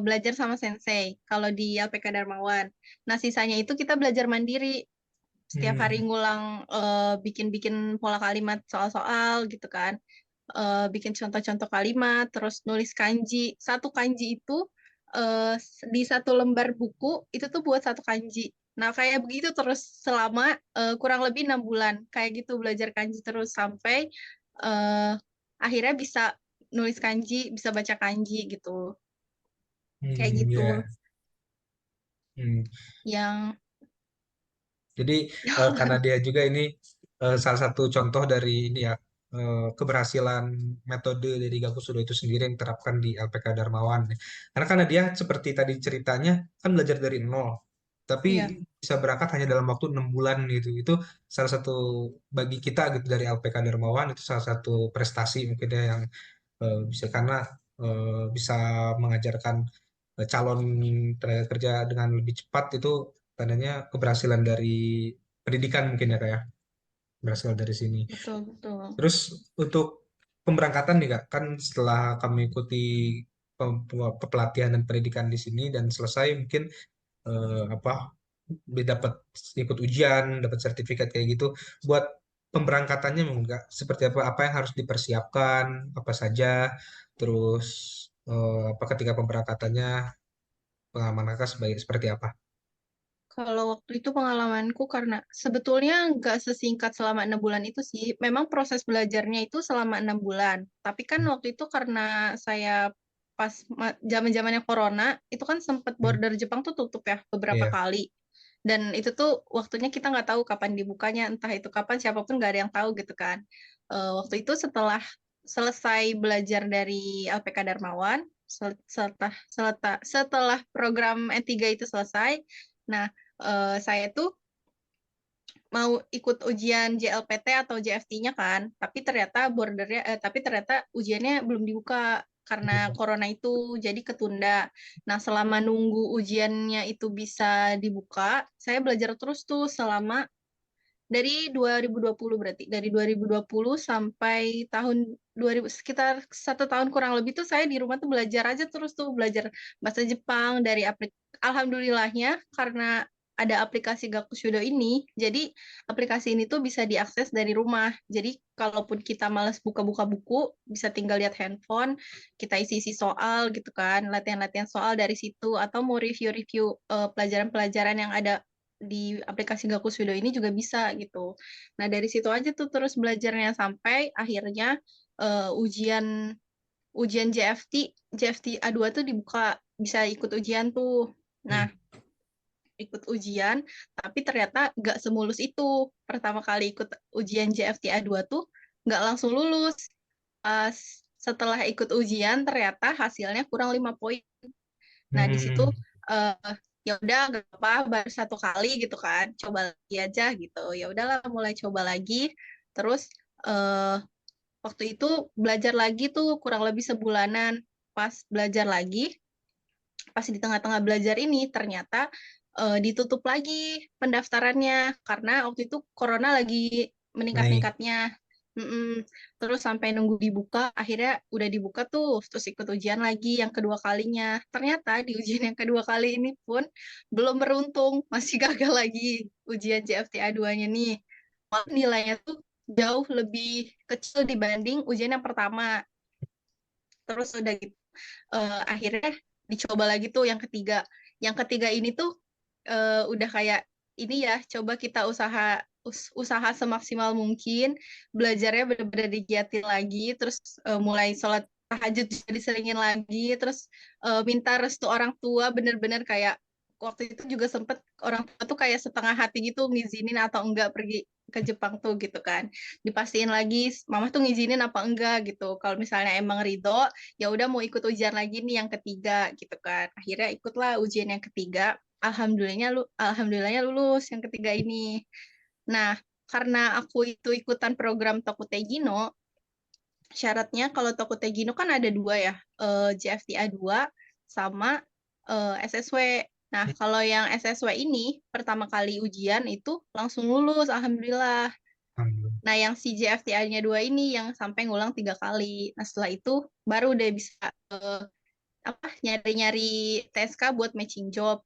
belajar sama sensei kalau di LPK Darmawan. Nah, sisanya itu kita belajar mandiri. Setiap hari Hmm. ngulang bikin-bikin pola kalimat soal-soal gitu kan. Bikin contoh-contoh kalimat, terus nulis kanji. Satu kanji itu di satu lembar buku itu tuh buat satu kanji. Nah, kayak begitu terus selama kurang lebih 6 bulan. Kayak gitu belajar kanji terus sampai eh, akhirnya bisa nulis kanji, bisa baca kanji gitu. Kayak gitu. Ya. Hmm. Yang Jadi karena dia juga ini salah satu contoh dari ini ya, keberhasilan metode dari Gakusudo itu sendiri yang diterapkan di LPK Darmawan. Karena dia seperti tadi ceritanya kan belajar dari nol, tapi Iya, bisa berangkat hanya dalam waktu 6 bulan gitu. Itu salah satu bagi kita gitu dari LPK Darmawan itu salah satu prestasi mungkin ya yang bisa karena bisa mengajarkan calon tenaga kerja dengan lebih cepat itu tandanya keberhasilan dari pendidikan mungkin ya kayak berasal dari sini. betul, betul. Terus untuk pemberangkatan nih Kak, kan setelah kami ikuti pelatihan dan pendidikan di sini dan selesai mungkin apa dapat ikut ujian, dapat sertifikat kayak gitu. Buat pemberangkatannya enggak seperti apa yang harus dipersiapkan, apa saja, terus apa ketika pemberangkatannya pengalaman Kakak seperti apa? Kalau waktu itu pengalamanku karena sebetulnya nggak sesingkat selama 6 bulan itu sih. Memang proses belajarnya itu selama 6 bulan. Tapi kan waktu itu karena saya pas zaman-zamannya corona, itu kan sempat Hmm, border Jepang tuh tutup ya beberapa iya. kali. Dan itu tuh waktunya kita nggak tahu kapan dibukanya, entah itu kapan, siapapun nggak ada yang tahu gitu kan. Waktu itu setelah selesai belajar dari LPK Darmawan, setelah program E3 itu selesai, nah saya tuh mau ikut ujian JLPT atau JFT-nya kan, tapi ternyata ujiannya belum dibuka karena corona itu, jadi ketunda. Nah, selama nunggu ujiannya itu bisa dibuka, saya belajar terus tuh selama dari 2020 berarti dari 2020 sampai tahun 2000 sekitar 1 tahun kurang lebih tuh saya di rumah tuh belajar aja terus tuh belajar bahasa Jepang dari alhamdulillahnya karena ada aplikasi Gakushudo ini jadi aplikasi ini tuh bisa diakses dari rumah jadi kalaupun kita malas buka-buka buku bisa tinggal lihat handphone kita isi-isi soal gitu kan latihan-latihan soal dari situ atau mau review-review pelajaran-pelajaran yang ada di aplikasi Gakusudo ini juga bisa gitu. Nah, dari situ aja tuh terus belajarnya sampai akhirnya ujian ujian JFT A2 tuh dibuka, bisa ikut ujian tuh. Nah, Hmm. ikut ujian, tapi ternyata nggak semulus itu. Pertama kali ikut ujian JFT A2 tuh nggak langsung lulus. Pas setelah ikut ujian, ternyata hasilnya kurang 5 poin. Nah, di situ Hmm. eh, ya udah gak apa baru 1 kali gitu kan. Coba lagi aja gitu. Ya udahlah mulai coba lagi. Terus eh, waktu itu belajar lagi tuh kurang lebih sebulanan. Pas belajar lagi, pas di tengah-tengah belajar ini ternyata ditutup lagi pendaftarannya karena waktu itu corona lagi Naik. meningkat-ningkatnya. Mm-mm. Terus sampai nunggu dibuka, akhirnya udah dibuka tuh, terus ikut ujian lagi yang kedua kalinya. Ternyata di ujian yang kedua kali ini pun belum beruntung, masih gagal lagi ujian JFTA 2-nya nih. Malah nilainya tuh jauh lebih kecil dibanding ujian yang pertama. Terus udah gitu, akhirnya dicoba lagi tuh yang ketiga. Yang ketiga ini tuh udah kayak ini ya, coba kita usaha semaksimal mungkin, belajarnya benar-benar digiatin lagi, terus mulai sholat tahajud juga diseringin lagi, terus minta restu orang tua, bener-bener kayak waktu itu juga sempet orang tua tuh kayak setengah hati gitu ngizinin atau enggak pergi ke Jepang tuh gitu kan. Dipastiin lagi, mama tuh ngizinin apa enggak gitu. Kalau misalnya emang ridho, ya udah mau ikut ujian lagi nih yang ketiga gitu kan. Akhirnya ikutlah ujian yang ketiga. Alhamdulillahnya lulus yang ketiga ini. Nah, karena aku itu ikutan program Tokutegino, syaratnya kalau Tokutegino kan ada dua ya, JFTA 2 sama SSW. Nah, kalau yang SSW ini pertama kali ujian itu langsung lulus, alhamdulillah. Alhamdulillah. Nah, yang si JFTA-nya 2 ini yang sampai ngulang 3 kali. Nah, setelah itu baru udah bisa apa nyari-nyari TSK buat matching job.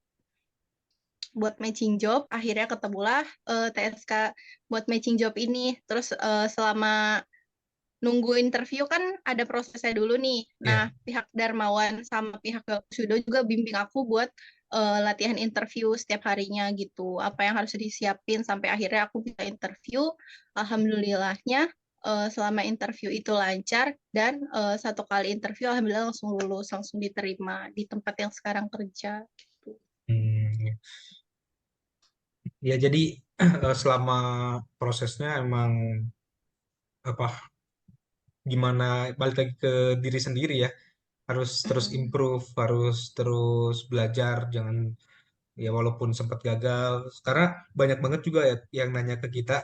Buat matching job, akhirnya ketemulah TSK buat matching job ini. Terus selama nunggu interview kan ada prosesnya dulu nih. Iya. Nah, pihak Darmawan sama pihak Gakusudo juga bimbing aku buat latihan interview setiap harinya gitu. Apa yang harus disiapin sampai akhirnya aku bisa interview. Alhamdulillahnya selama interview itu lancar dan 1 kali interview alhamdulillah langsung lulus, langsung diterima di tempat yang sekarang kerja gitu. Hmm. Ya jadi selama prosesnya emang apa gimana balik lagi ke diri sendiri ya, harus terus Mm-mm. improve, harus terus belajar, jangan ya walaupun sempat gagal. Karena banyak banget juga ya yang nanya ke kita,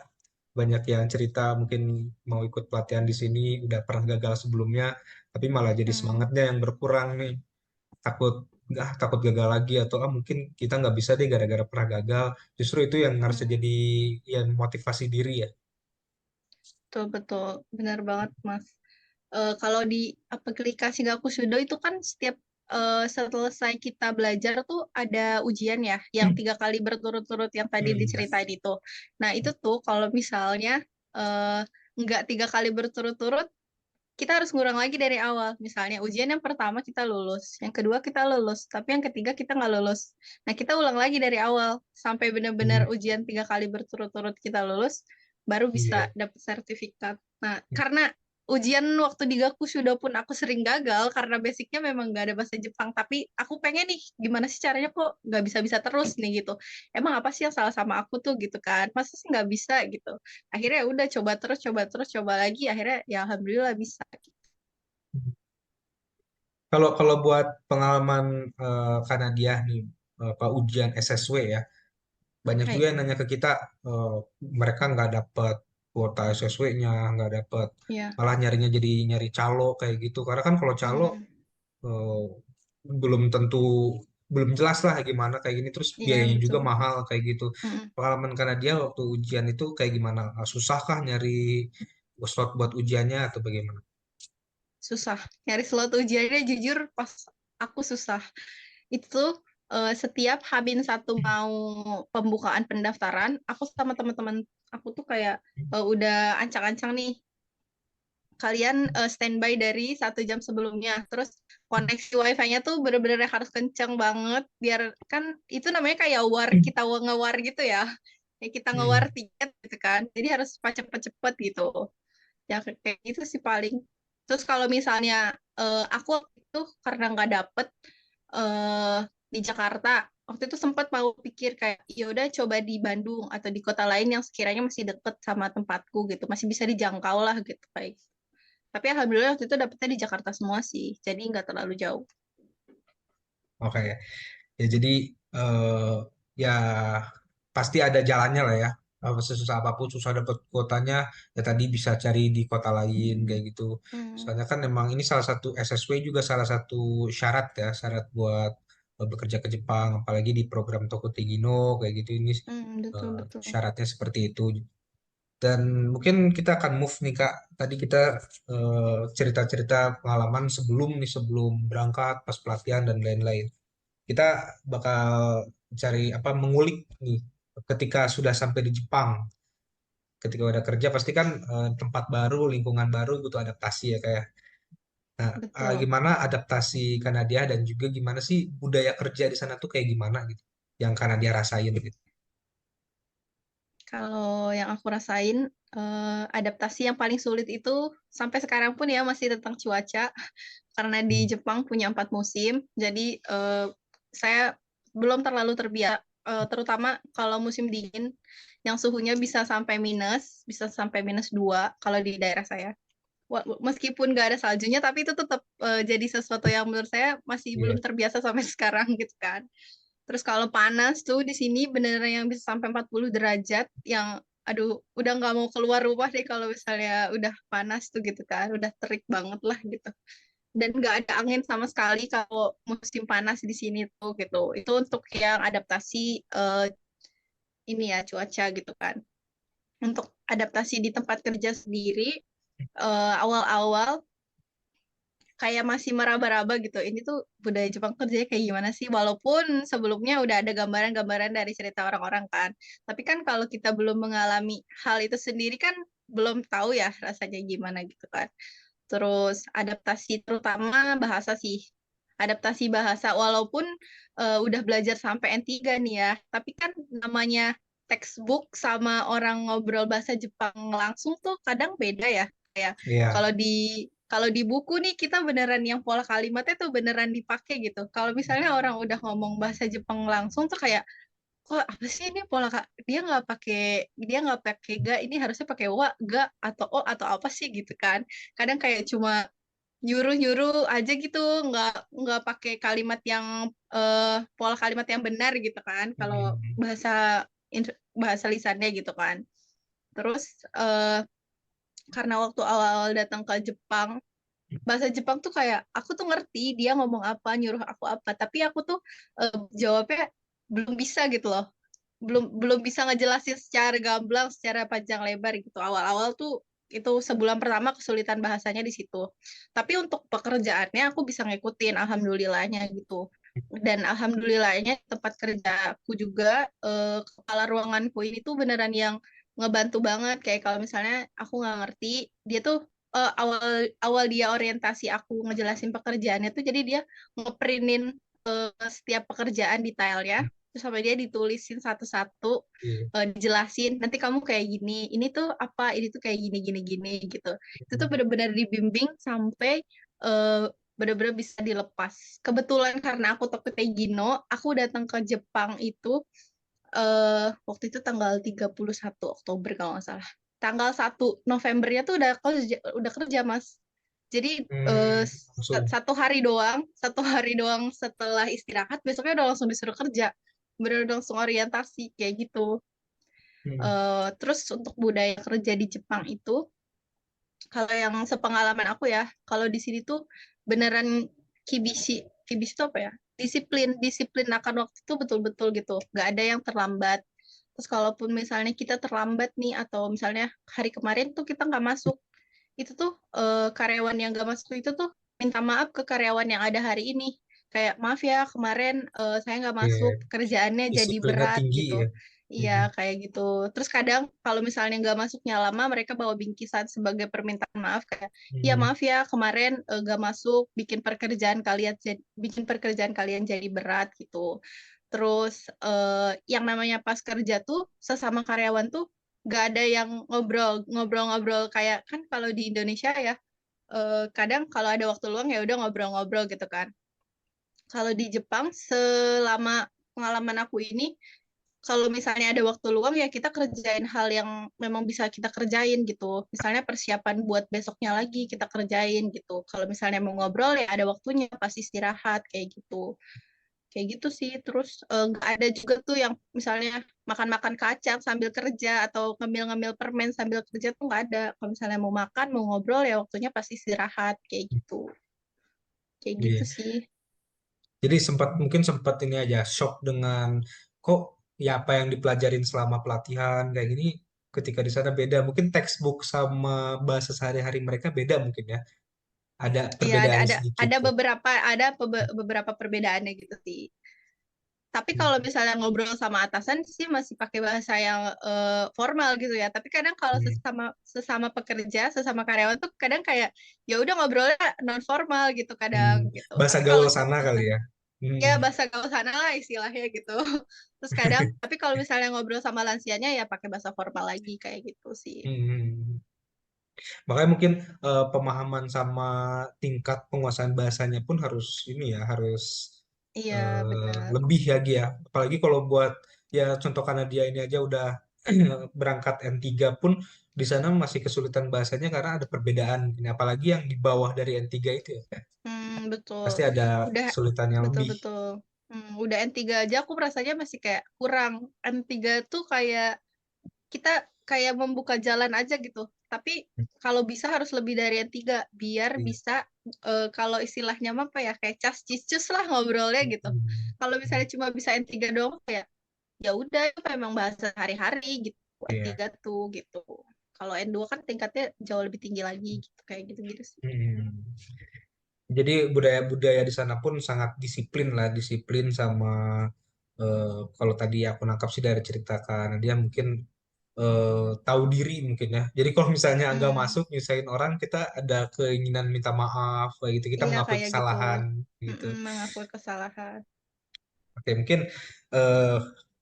banyak yang cerita mungkin mau ikut pelatihan di sini udah pernah gagal sebelumnya, tapi malah jadi Mm. semangatnya yang berkurang nih, takut takut gagal lagi atau mungkin kita nggak bisa deh gara-gara pernah gagal. Justru itu yang harus Mm. jadi yang motivasi diri ya. Betul, betul. Benar banget, Mas. Kalau di aplikasi Gakusudo itu kan setiap selesai kita belajar tuh ada ujian ya, yang 3 kali berturut-turut yang tadi Ya. diceritain itu. Nah, itu tuh kalau misalnya eh, nggak 3 kali berturut-turut, kita harus ngurang lagi dari awal. Misalnya ujian yang pertama kita lulus, yang kedua kita lulus, tapi yang ketiga kita nggak lulus. Nah, kita ulang lagi dari awal sampai Hmm, benar-benar ujian 3 kali berturut-turut kita lulus, baru bisa iya. dapat sertifikat. Nah, karena ujian waktu di Gakusudo pun aku sering gagal karena basicnya memang nggak ada bahasa Jepang, tapi aku pengen nih gimana sih caranya kok nggak bisa-bisa terus nih gitu. Emang apa sih yang salah sama aku tuh gitu kan? Masa sih nggak bisa gitu? Akhirnya ya udah coba terus coba lagi akhirnya ya alhamdulillah bisa. Kalau kalau buat pengalaman Kanadia nih, apa ujian SSW ya, banyak juga Hai. yang nanya ke kita, eh, mereka nggak dapat kuota SSW-nya, nggak dapat, Iya. malah nyarinya jadi nyari calo kayak gitu. Karena kan kalau calo Mm-mm. eh, belum tentu, belum jelas lah gimana kayak gini, terus Iya biayanya juga betul. mahal kayak gitu. Mm-mm. Pengalaman Kanadia waktu ujian itu kayak gimana? Susah kah nyari slot buat ujiannya atau bagaimana? Susah nyari slot ujiannya jujur pas aku susah itu setiap H-1 mau pembukaan pendaftaran aku sama teman-teman aku tuh kayak udah ancang-ancang nih kalian standby dari 1 jam sebelumnya terus koneksi wifi-nya tuh bener-bener harus kenceng banget biar kan itu namanya kayak kita nge-war gitu ya kayak kita nge-war Hmm. tiket gitu kan jadi harus cepet-cepet gitu ya kayak gitu sih paling terus kalau misalnya aku waktu itu karena nggak dapet eh, di Jakarta waktu itu sempat mau pikir kayak ya udah coba di Bandung atau di kota lain yang sekiranya masih deket sama tempatku gitu masih bisa dijangkau lah gitu kayak tapi alhamdulillah waktu itu dapetnya di Jakarta semua sih jadi nggak terlalu jauh. Oke. Ya jadi eh, ya pasti ada jalannya lah ya. Sesusah apapun susah dapat kuotanya, ya tadi bisa cari di kota lain kayak gitu. Hmm, Soalnya kan memang ini salah satu SSW juga salah satu syarat ya, syarat buat bekerja ke Jepang, apalagi di program Tokuti Gino kayak gitu ini betul betul. syaratnya seperti itu. Dan mungkin kita akan move nih Kak. Tadi kita cerita-cerita pengalaman sebelum nih sebelum berangkat, pas pelatihan dan lain-lain. Kita bakal cari apa mengulik nih ketika sudah sampai di Jepang, ketika udah kerja pasti kan tempat baru, lingkungan baru butuh adaptasi ya kayak. Nah, Betul. gimana adaptasi Kanadia dan juga gimana sih budaya kerja di sana tuh kayak gimana gitu, yang Kanadia rasain gitu. Kalau yang aku rasain, adaptasi yang paling sulit itu sampai sekarang pun ya masih tentang cuaca, karena di Hmm. Jepang punya 4 musim, jadi saya belum terlalu terbiasa, terutama kalau musim dingin, yang suhunya bisa sampai -2 kalau di daerah saya. Meskipun nggak ada saljunya, tapi itu tetap jadi sesuatu yang menurut saya masih belum Iya. terbiasa sampai sekarang gitu kan. Terus kalau panas tuh di sini beneran yang bisa sampai 40 derajat yang aduh udah nggak mau keluar rumah deh kalau misalnya udah panas tuh gitu kan udah terik banget lah gitu dan nggak ada angin sama sekali kalau musim panas di sini tuh gitu itu untuk yang adaptasi ini ya cuaca gitu kan untuk adaptasi di tempat kerja sendiri awal-awal kayak masih meraba-raba gitu. Ini tuh budaya Jepang kerjanya kayak gimana sih? Walaupun sebelumnya udah ada gambaran-gambaran dari cerita orang-orang kan. Tapi kan kalau kita belum mengalami hal itu sendiri kan belum tahu ya rasanya gimana gitu kan. Terus adaptasi terutama bahasa sih. Adaptasi bahasa walaupun udah belajar sampai N3 nih ya. Tapi kan namanya textbook sama orang ngobrol bahasa Jepang langsung tuh kadang beda ya. Kayak Iya. kalau di buku nih kita beneran yang pola kalimatnya tuh beneran dipakai gitu. Kalau misalnya orang udah ngomong bahasa Jepang langsung tuh kayak kok apa sih ini pola kak, dia nggak pakai ga, ini harusnya pakai wa, ga atau o atau apa sih gitu kan. Kadang kayak cuma nyuruh-nyuruh aja gitu, nggak pakai kalimat yang pola kalimat yang benar gitu kan, kalau Hmm. bahasa lisannya gitu kan. Terus karena waktu awal-awal datang ke Jepang, bahasa Jepang tuh kayak aku tuh ngerti dia ngomong apa, nyuruh aku apa, tapi aku tuh jawabnya belum bisa gitu loh, belum belum bisa ngejelasin secara gamblang, secara panjang lebar gitu. Awal-awal tuh itu sebulan pertama kesulitan bahasanya di situ. Tapi untuk pekerjaannya aku bisa ngikutin, alhamdulillahnya gitu. Dan alhamdulillahnya tempat kerjaku juga kepala ruanganku ini tuh beneran yang ngebantu banget. Kayak kalau misalnya aku nggak ngerti, dia tuh awal awal dia orientasi aku ngejelasin pekerjaannya tuh, jadi dia ngeprintin setiap pekerjaan detailnya, terus sampai dia ditulisin satu-satu, Iya. dijelasin nanti kamu kayak gini, ini tuh apa, ini tuh kayak gini gini gini gitu. Itu tuh benar-benar dibimbing sampai eh, benar-benar bisa dilepas. Kebetulan karena aku Tokyo Gino, aku datang ke Jepang itu waktu itu tanggal 31 Oktober kalau nggak salah. Tanggal 1 Novembernya tuh udah kerja, Mas. Jadi Langsung. satu hari doang setelah istirahat, besoknya udah langsung disuruh kerja. Bener langsung orientasi kayak gitu. Hmm. Terus untuk budaya kerja di Jepang itu, kalau yang sepengalaman aku ya, kalau di sini tuh beneran kibishi. Kibishi itu apa ya? Disiplin, disiplin akan waktu itu betul-betul gitu. Nggak ada yang terlambat. Terus kalaupun misalnya kita terlambat nih, atau misalnya hari kemarin tuh kita nggak masuk, itu tuh karyawan yang nggak masuk itu tuh minta maaf ke karyawan yang ada hari ini. Kayak maaf ya kemarin saya nggak masuk, Iya. kerjaannya jadi Disiplinnya berat tinggi gitu. ya. Iya, Hmm. kayak gitu. Terus kadang kalau misalnya nggak masuknya lama, mereka bawa bingkisan sebagai permintaan maaf, kayak, ya Hmm. maaf ya kemarin nggak masuk, bikin pekerjaan kalian jadi berat gitu. Terus yang namanya pas kerja tuh sesama karyawan tuh nggak ada yang ngobrol-ngobrol kayak kan kalau di Indonesia ya, kadang kalau ada waktu luang ya udah ngobrol-ngobrol gitu kan. Kalau di Jepang selama pengalaman aku ini, kalau misalnya ada waktu luang ya kita kerjain hal yang memang bisa kita kerjain gitu. Misalnya persiapan buat besoknya lagi kita kerjain gitu. Kalau misalnya mau ngobrol ya ada waktunya pas istirahat kayak gitu. Kayak gitu sih. Terus nggak ada juga tuh yang misalnya makan-makan kacang sambil kerja atau ngemil-ngemil permen sambil kerja tuh nggak ada. Kalau misalnya mau makan, mau ngobrol ya waktunya pas istirahat kayak gitu. Kayak gitu Iya. sih. Jadi mungkin sempat ini aja shock dengan kok ya apa yang dipelajarin selama pelatihan kayak gini ketika di sana beda. Mungkin textbook sama bahasa sehari-hari mereka beda mungkin ya. Ada Iya, perbedaan sedikit ya. beberapa perbedaannya gitu sih. Tapi kalau Hmm. misalnya ngobrol sama atasan sih masih pakai bahasa yang formal gitu ya. Tapi kadang kalau Hmm. sesama sesama pekerja, sesama karyawan tuh kadang kayak ya udah ngobrolnya non formal gitu kadang Hmm. gitu. Bahasa Tapi kalau gaul sana kali ya. ya Hmm. bahasa gaul sana lah istilahnya gitu. Terus kadang, tapi kalau misalnya ngobrol sama lansianya ya pakai bahasa formal lagi kayak gitu sih. Hmm. Makanya mungkin pemahaman sama tingkat penguasaan bahasanya pun harus ini ya, harus Iya, benar. lebih lagi ya. Apalagi kalau buat ya contoh karena dia ini aja udah berangkat N3 pun di sana masih kesulitan bahasanya karena ada perbedaan. Ini apalagi yang di bawah dari N3 itu ya. Betul. Pasti ada Udah kesulitan yang lebih. betul-betul. Udah N3 aja aku rasanya masih kayak kurang. N3 tuh kayak kita kayak membuka jalan aja gitu. Tapi kalau bisa harus lebih dari N3 biar Iya. bisa kalau istilahnya mah apa ya, kayak cas cicus lah ngobrolnya gitu. Kalau misalnya cuma bisa N3 doang kayak ya udah itu memang bahasa hari-hari gitu. Iya. N3 tuh gitu. Kalau N2 kan tingkatnya jauh lebih tinggi lagi gitu, kayak gitu-gitu sih. Hmm. Jadi budaya-budaya di sana pun sangat disiplin lah, disiplin sama kalau tadi aku nangkap sih dari ceritakan dia mungkin tahu diri mungkin ya. Jadi kalau misalnya nggak Hmm, masuk nyusahin orang, kita ada keinginan minta maaf kayak gitu, kita iya mengakui kayak gitu. kesalahan gitu. Mengakui kesalahan. Oke, mungkin eh,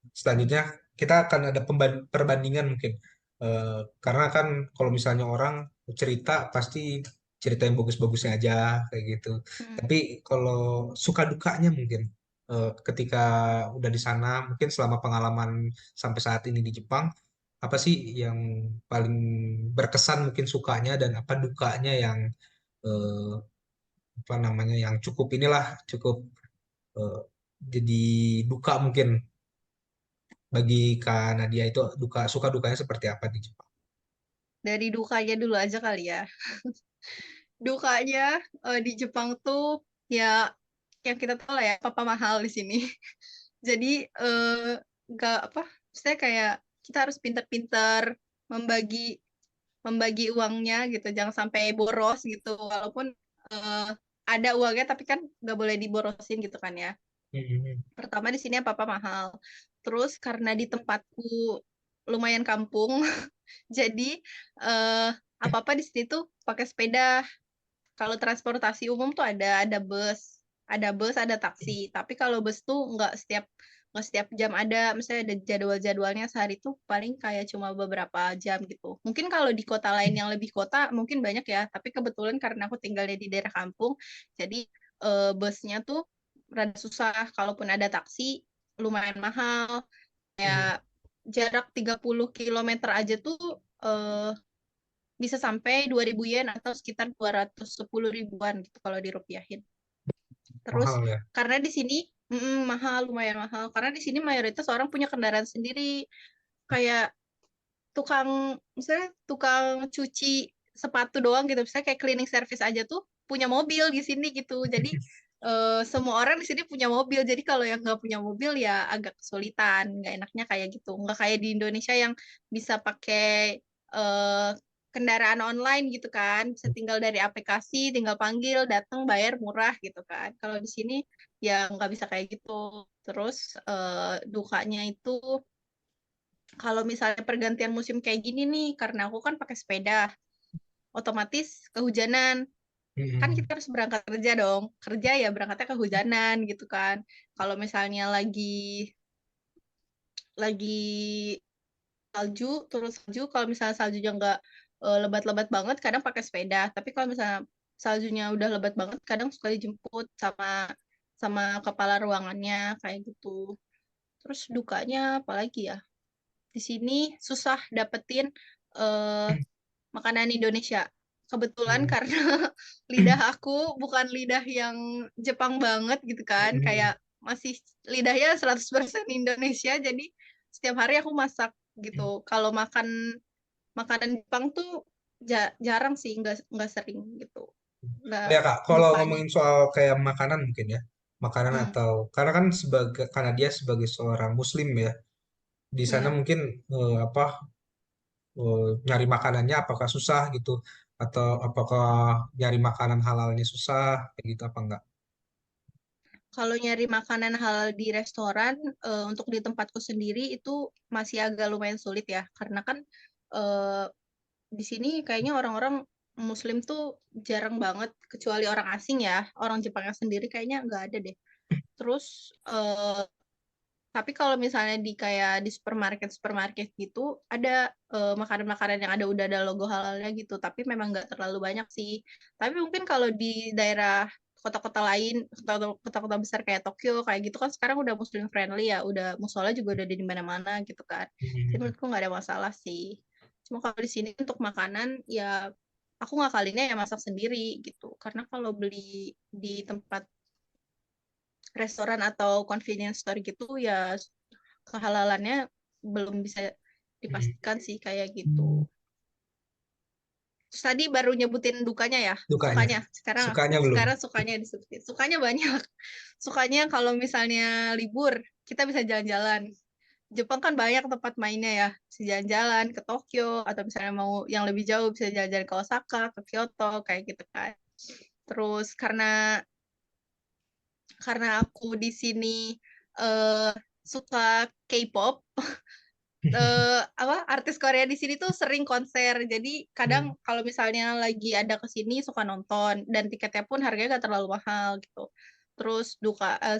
selanjutnya kita akan ada perbandingan mungkin. Karena kan kalau misalnya orang cerita pasti cerita yang bagus-bagusnya aja kayak gitu. Hmm. Tapi kalau suka dukanya mungkin. ketika udah di sana, mungkin selama pengalaman sampai saat ini di Jepang, apa sih yang paling berkesan mungkin sukanya dan apa dukanya yang eh, apa namanya yang cukup inilah cukup eh, jadi duka mungkin bagi Kak Nadia itu suka dukanya seperti apa di Jepang? Dari dukanya dulu aja kali ya. Dukanya di Jepang tuh ya yang kita tahu lah ya, papa mahal di sini. Jadi nggak apa, saya kayak kita harus pinter-pinter membagi membagi uangnya gitu, jangan sampai boros gitu. Walaupun eh, ada uangnya, tapi kan nggak boleh diborosin gitu kan ya. Hmm. Pertama di sini apa-apa mahal. Terus karena di tempatku lumayan kampung, jadi eh, apa-apa di sini tuh pakai sepeda. Kalau transportasi umum tuh ada bus, ada taksi. Tapi kalau bus tuh nggak setiap jam ada, misalnya ada jadwal-jadwalnya sehari tuh paling kayak cuma beberapa jam gitu. Mungkin kalau di kota lain yang lebih kota mungkin banyak ya, tapi kebetulan karena aku tinggalnya di daerah kampung, jadi busnya tuh rada susah. Kalaupun ada taksi lumayan mahal. Hmm. Kayak jarak 30 kilometer aja tuh eh, bisa sampai 2.000 yen atau sekitar 210 ribuan gitu kalau dirupiahin. Terus Mahal ya. karena di sini mahal, lumayan mahal. Karena di sini mayoritas orang punya kendaraan sendiri. Kayak misalnya tukang cuci sepatu doang gitu. Misalnya kayak cleaning service aja tuh punya mobil di sini gitu. Jadi semua orang di sini punya mobil. Jadi kalau yang nggak punya mobil ya agak kesulitan. Nggak enaknya kayak gitu. Nggak kayak di Indonesia yang bisa pakai eh, kendaraan online gitu kan. Bisa tinggal dari aplikasi, tinggal panggil, datang, bayar murah gitu kan. Kalau di sini ya nggak bisa kayak gitu. Terus dukanya itu kalau misalnya pergantian musim kayak gini nih, karena aku kan pakai sepeda, otomatis kehujanan. Kan Hmm. kita harus berangkat kerja dong. Kerja ya berangkatnya kehujanan gitu kan. Kalau misalnya lagi salju, turun salju, kalau misalnya saljunya nggak lebat-lebat banget, kadang pakai sepeda. Tapi kalau misalnya saljunya udah lebat banget, kadang suka dijemput sama sama kepala ruangannya kayak gitu. Terus dukanya apalagi ya? Di sini susah dapetin eh, makanan Indonesia. Kebetulan Hmm. karena lidah aku bukan lidah yang Jepang banget gitu kan, Hmm. kayak masih lidahnya 100% Indonesia, jadi setiap hari aku masak gitu. Kalau makan makanan Jepang tuh jarang sih, nggak sering gitu. Oh Nggak ya Kak, kalau dukanya. ngomongin soal kayak makanan mungkin ya, makanan Hmm, atau karena kan karena dia sebagai seorang Muslim ya, di sana hmm. mungkin apa nyari makanannya apakah susah gitu, atau apakah nyari makanan halalnya susah kayak gitu apa enggak? Kalau nyari makanan halal di restoran, untuk di tempatku sendiri itu masih agak lumayan sulit ya, karena kan eh, di sini kayaknya orang-orang Muslim tuh jarang banget, kecuali orang asing ya. Orang Jepangnya sendiri kayaknya nggak ada deh. Terus, tapi kalau misalnya di kayak di supermarket gitu, ada makanan-makanan yang udah ada logo halalnya gitu. Tapi memang nggak terlalu banyak sih. Tapi mungkin kalau di daerah kota-kota lain, kota-kota besar kayak Tokyo, kayak gitu kan sekarang udah Muslim friendly ya. Udah musola juga udah di mana-mana gitu kan. Jadi Hmm. menurutku nggak ada masalah sih. Cuma kalau di sini untuk makanan ya aku ngakalinnya ya masak sendiri gitu. Karena kalau beli di tempat restoran atau convenience store gitu ya kehalalannya belum bisa dipastikan sih kayak gitu. Terus tadi baru nyebutin dukanya ya, Dukanya, sukanya. Sekarang sukanya belum? sekarang sukanya disebutin. Sukanya banyak. Sukanya kalau misalnya libur kita bisa jalan-jalan. Jepang kan banyak tempat mainnya ya, bisa jalan-jalan ke Tokyo atau misalnya mau yang lebih jauh bisa jalan-jalan ke Osaka, ke Kyoto kayak gitu kan. Terus karena aku di sini suka K-pop, apa artis Korea di sini tuh sering konser. Jadi kadang kalau misalnya lagi ada ke sini suka nonton dan tiketnya pun harganya gak terlalu mahal gitu. Terus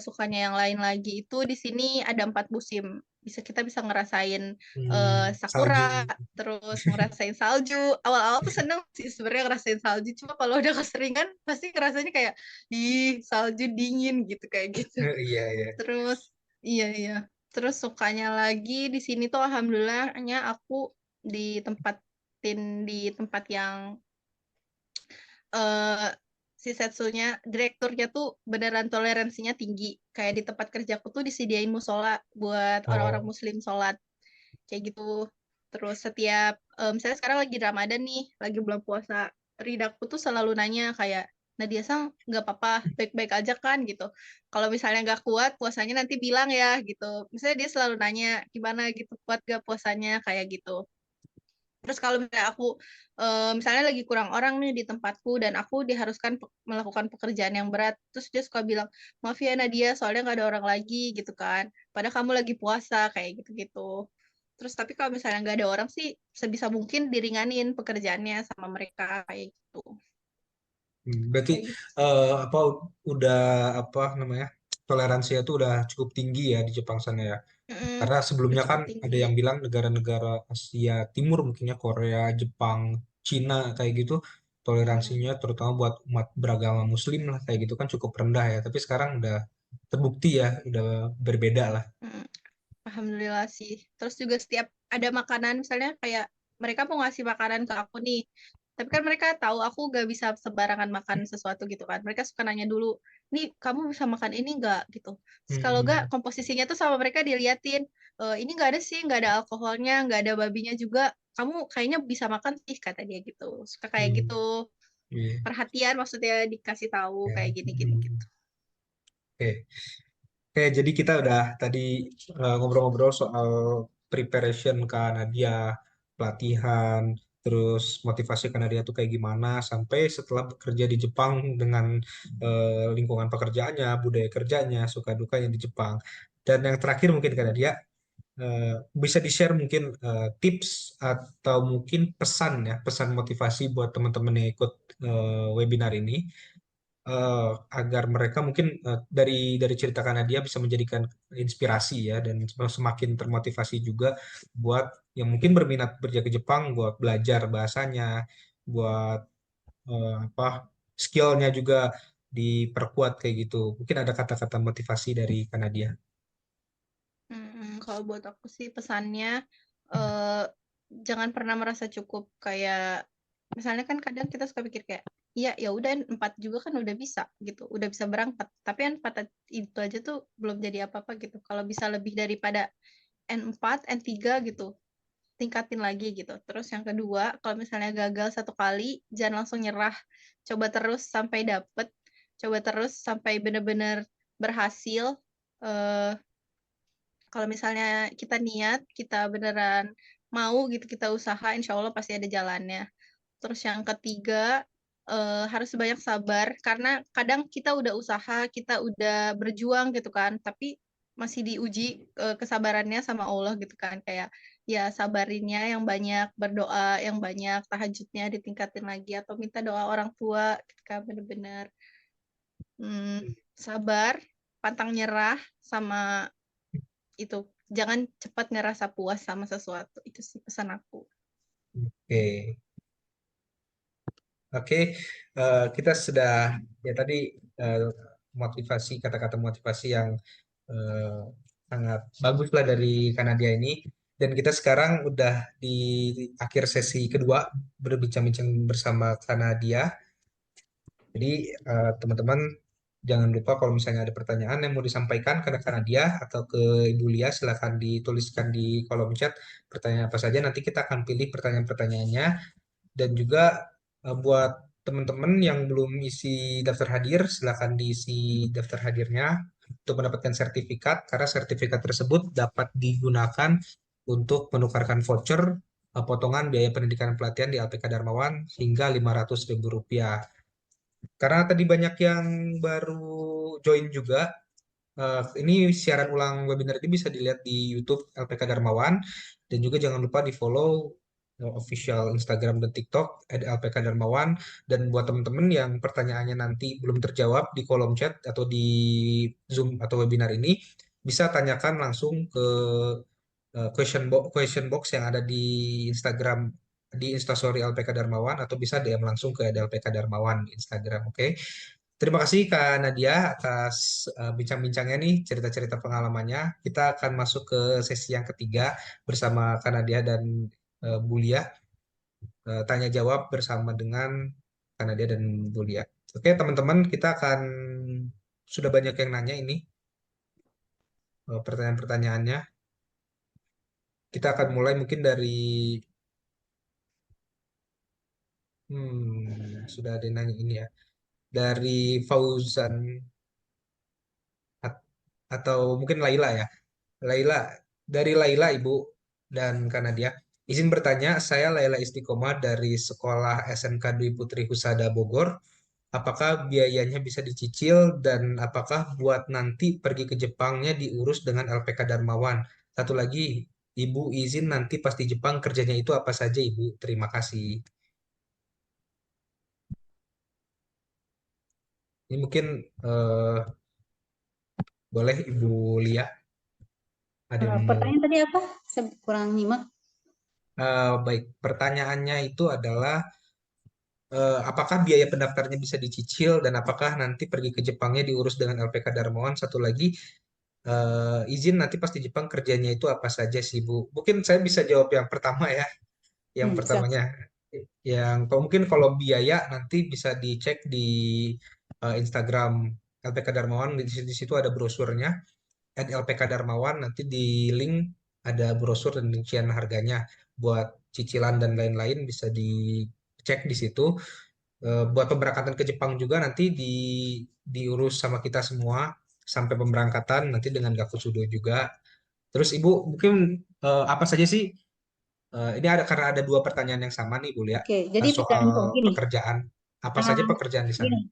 sukanya yang lain lagi itu di sini ada 4 musim. kita bisa ngerasain Salju. sakura, terus ngerasain salju. Awal-awal tuh seneng sih sebenarnya ngerasain salju, cuma kalau udah keseringan pasti ngerasanya kayak ih salju dingin gitu kayak gitu. Iya, iya. Terus iya iya. Terus sukanya lagi di sini tuh alhamdulillahnya aku ditempatin di tempat yang eh si Setsunya, direkturnya tuh beneran toleransinya tinggi. Kayak di tempat kerjaku tuh disediain musola buat orang-orang Oh, muslim sholat. Kayak gitu. Terus setiap, misalnya sekarang lagi Ramadan nih, lagi bulan puasa, Ridaku tuh selalu nanya kayak, Nadia Sang, nggak apa-apa, baik-baik aja kan gitu. Kalau misalnya nggak kuat, puasanya nanti bilang ya gitu. Misalnya dia selalu nanya, gimana gitu, kuat gak puasanya, kayak gitu. Terus kalau misalnya aku misalnya lagi kurang orang nih di tempatku dan aku diharuskan melakukan pekerjaan yang berat, terus dia suka bilang, maaf ya Nadia, soalnya nggak ada orang lagi gitu kan. Padahal kamu lagi puasa kayak gitu-gitu. Terus tapi kalau misalnya nggak ada orang sih sebisa mungkin diringanin pekerjaannya sama mereka kayak gitu. berarti Kayak gitu. apa udah apa namanya toleransinya tuh udah cukup tinggi ya di Jepang sana ya. Mm-mm, Karena udah sebelumnya kan cukup ada tinggi. yang bilang negara-negara Asia Timur mungkinnya Korea, Jepang, Cina kayak gitu Mm, toleransinya terutama buat umat beragama Muslim lah kayak gitu kan cukup rendah ya. Tapi sekarang udah terbukti ya, udah berbeda lah. mm. Alhamdulillah sih. Terus juga setiap ada makanan, misalnya kayak mereka mau ngasih makanan ke aku nih, tapi kan mereka tahu aku gak bisa sembarangan makan sesuatu gitu kan. Mereka suka nanya dulu, nih kamu bisa makan ini nggak gitu. Terus kalau nggak, Hmm, komposisinya tuh sama mereka diliatin, ini nggak ada sih, nggak ada alkoholnya, nggak ada babinya juga. Kamu kayaknya bisa makan sih, kata dia gitu. Suka kayak hmm, gitu, iya, perhatian maksudnya dikasih tahu ya, kayak gini-gini gitu. hmm. Oke. Oke, jadi kita udah tadi ngobrol-ngobrol soal preparation Kanadia, pelatihan, terus motivasi Kanadia tuh kayak gimana, sampai setelah bekerja di Jepang dengan lingkungan pekerjaannya, budaya kerjanya, suka dukanya di Jepang. Dan yang terakhir mungkin Kanadia, bisa di-share mungkin tips atau mungkin pesan ya, pesan motivasi buat teman-teman yang ikut webinar ini eh, agar mereka mungkin dari cerita Kanadia bisa menjadikan inspirasi ya dan semakin termotivasi juga buat yang mungkin berminat kerja ke Jepang buat belajar bahasanya, buat apa skillnya juga diperkuat kayak gitu. Mungkin ada kata-kata motivasi dari Kanadia. Kalau buat aku sih pesannya eh, jangan pernah merasa cukup kayak misalnya kan kadang kita suka pikir kayak iya ya udah 4 juga kan udah bisa gitu udah bisa berangkat tapi empat itu aja tuh belum jadi apa-apa gitu kalau bisa lebih daripada N4 N3 gitu tingkatin lagi gitu terus yang kedua kalau misalnya gagal satu kali jangan langsung nyerah coba terus sampai dapet coba terus sampai bener-bener berhasil. eh kalau misalnya kita niat, kita beneran mau gitu, kita usaha, insya Allah pasti ada jalannya. Terus yang ketiga, harus banyak sabar, karena kadang kita udah usaha, kita udah berjuang gitu kan, tapi masih diuji kesabarannya sama Allah gitu kan. Kayak ya sabarinnya yang banyak, berdoa yang banyak, tahajudnya ditingkatin lagi, atau minta doa orang tua gitu kan, bener-bener hmm, sabar, pantang nyerah, sama itu jangan cepat ngerasa puas sama sesuatu itu sih pesan aku. Oke, oke, kita sudah ya tadi eh, motivasi kata-kata motivasi yang eh, sangat bagus lah dari Kanadia ini. Dan kita sekarang udah di akhir sesi kedua berbincang-bincang bersama Kanadia. Jadi teman-teman jangan lupa kalau misalnya ada pertanyaan yang mau disampaikan ke Kanadia atau ke Ibu Lia silahkan dituliskan di kolom chat pertanyaan apa saja. Nanti kita akan pilih pertanyaan-pertanyaannya dan juga buat teman-teman yang belum isi daftar hadir, silakan diisi daftar hadirnya untuk mendapatkan sertifikat, karena sertifikat tersebut dapat digunakan untuk menukarkan voucher potongan biaya pendidikan pelatihan di LPK Darmawan hingga Rp500.000. Karena tadi banyak yang baru join juga, ini siaran ulang webinar ini bisa dilihat di YouTube LPK Darmawan dan juga jangan lupa di follow official Instagram dan TikTok @LPK Darmawan dan buat teman-teman yang pertanyaannya nanti belum terjawab di kolom chat atau di Zoom atau webinar ini bisa tanyakan langsung ke question box yang ada di Instagram, di Instastory LPK Darmawan, atau bisa DM langsung ke LPK Darmawan di Instagram. Oke. Terima kasih Kak Nadia atas bincang-bincangnya nih, cerita-cerita pengalamannya. Kita akan masuk ke sesi yang ketiga bersama Kak Nadia dan Bulia, tanya jawab bersama dengan Kak Nadia dan Bulia. Oke, teman-teman, kita akan sudah banyak yang nanya ini pertanyaan-pertanyaannya. Kita akan mulai mungkin dari sudah ada yang nanya ini ya. Dari Fauzan atau mungkin Laila ya. Laila, dari Laila Ibu dan Kanadia. Izin bertanya, saya Laila Istiqomah dari Sekolah SMK Dwi Putri Husada Bogor. Apakah biayanya bisa dicicil dan apakah buat nanti pergi ke Jepangnya diurus dengan LPK Darmawan? Satu lagi, Ibu izin nanti pas di Jepang kerjanya itu apa saja Ibu? Terima kasih. Ini mungkin eh, boleh Ibu Lia, ada yang mau. Pertanyaan tadi apa? Saya kurang nyimak. Baik, pertanyaannya itu adalah apakah biaya pendaftarnya bisa dicicil dan apakah nanti pergi ke Jepangnya diurus dengan LPK Darmawan? Satu lagi, izin nanti pas di Jepang kerjanya itu apa saja sih Bu? Mungkin saya bisa jawab yang pertama ya. Yang Siap. pertamanya, mungkin kalau biaya nanti bisa dicek di Instagram LPK Darmawan. Di situ ada brosurnya. LPK Darmawan nanti di link ada brosur dan rincian harganya buat cicilan dan lain-lain bisa dicek di situ. Buat pemberangkatan ke Jepang juga nanti diurus sama kita semua sampai pemberangkatan nanti dengan Gakusudo juga. Terus Ibu mungkin apa saja sih? Ini ada karena ada dua pertanyaan yang sama nih Bu ya, Oke, jadi soal tergantung gini. pekerjaan. Apa saja Ah, pekerjaan di sana? gini.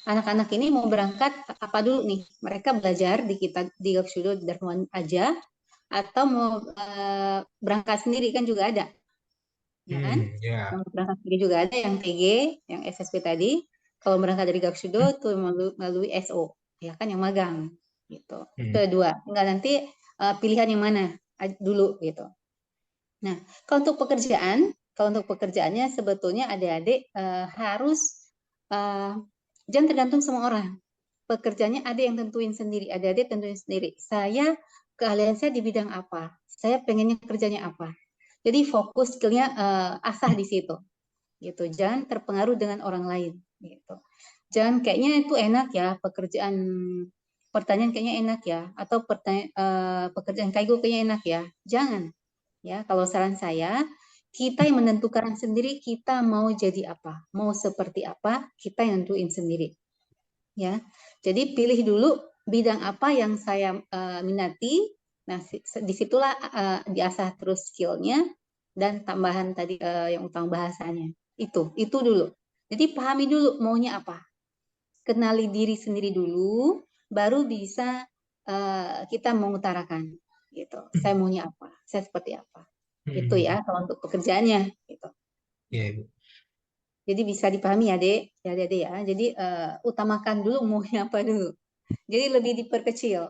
Anak-anak ini mau berangkat apa dulu nih? Mereka belajar di kita di Gapsudo di Darmawan aja atau mau berangkat sendiri kan juga ada, ya kan? Ya. Yang berangkat sendiri juga ada yang TG, yang SSP tadi. Kalau berangkat dari Gapsudo itu melalui SO, ya kan yang magang gitu. Itu Hmm. ada dua. Tinggal nanti pilihan yang mana dulu gitu. Nah, kalau untuk pekerjaannya sebetulnya adik-adik harus jangan tergantung sama orang. Pekerjaannya ada yang tentuin sendiri, adik-adik tentuin sendiri. Keahlian saya di bidang apa? Saya pengennya kerjanya apa? Jadi fokus skillnya asah di situ, gitu. Jangan terpengaruh dengan orang lain, gitu. Jangan kayaknya itu enak ya pertanyaan kayaknya enak ya, atau pekerjaan kaigo kayaknya enak ya. Jangan. Ya, kalau saran saya, kita yang menentukan sendiri kita mau jadi apa, mau seperti apa, kita yang nentuin sendiri. Ya, jadi pilih dulu bidang apa yang saya minati. Nah, disitulah diasah terus skillnya dan tambahan tadi yang utang bahasanya. Itu dulu. Jadi pahami dulu maunya apa. Kenali diri sendiri dulu, baru bisa kita mengutarakan gitu. Saya maunya apa, saya seperti apa. Itu Hmm. ya kalau untuk pekerjaannya gitu. Ya, Ibu. Jadi bisa dipahami ya, Dek. Ya, Dek ya. Jadi utamakan dulu maunya apa dulu. Jadi lebih diperkecil.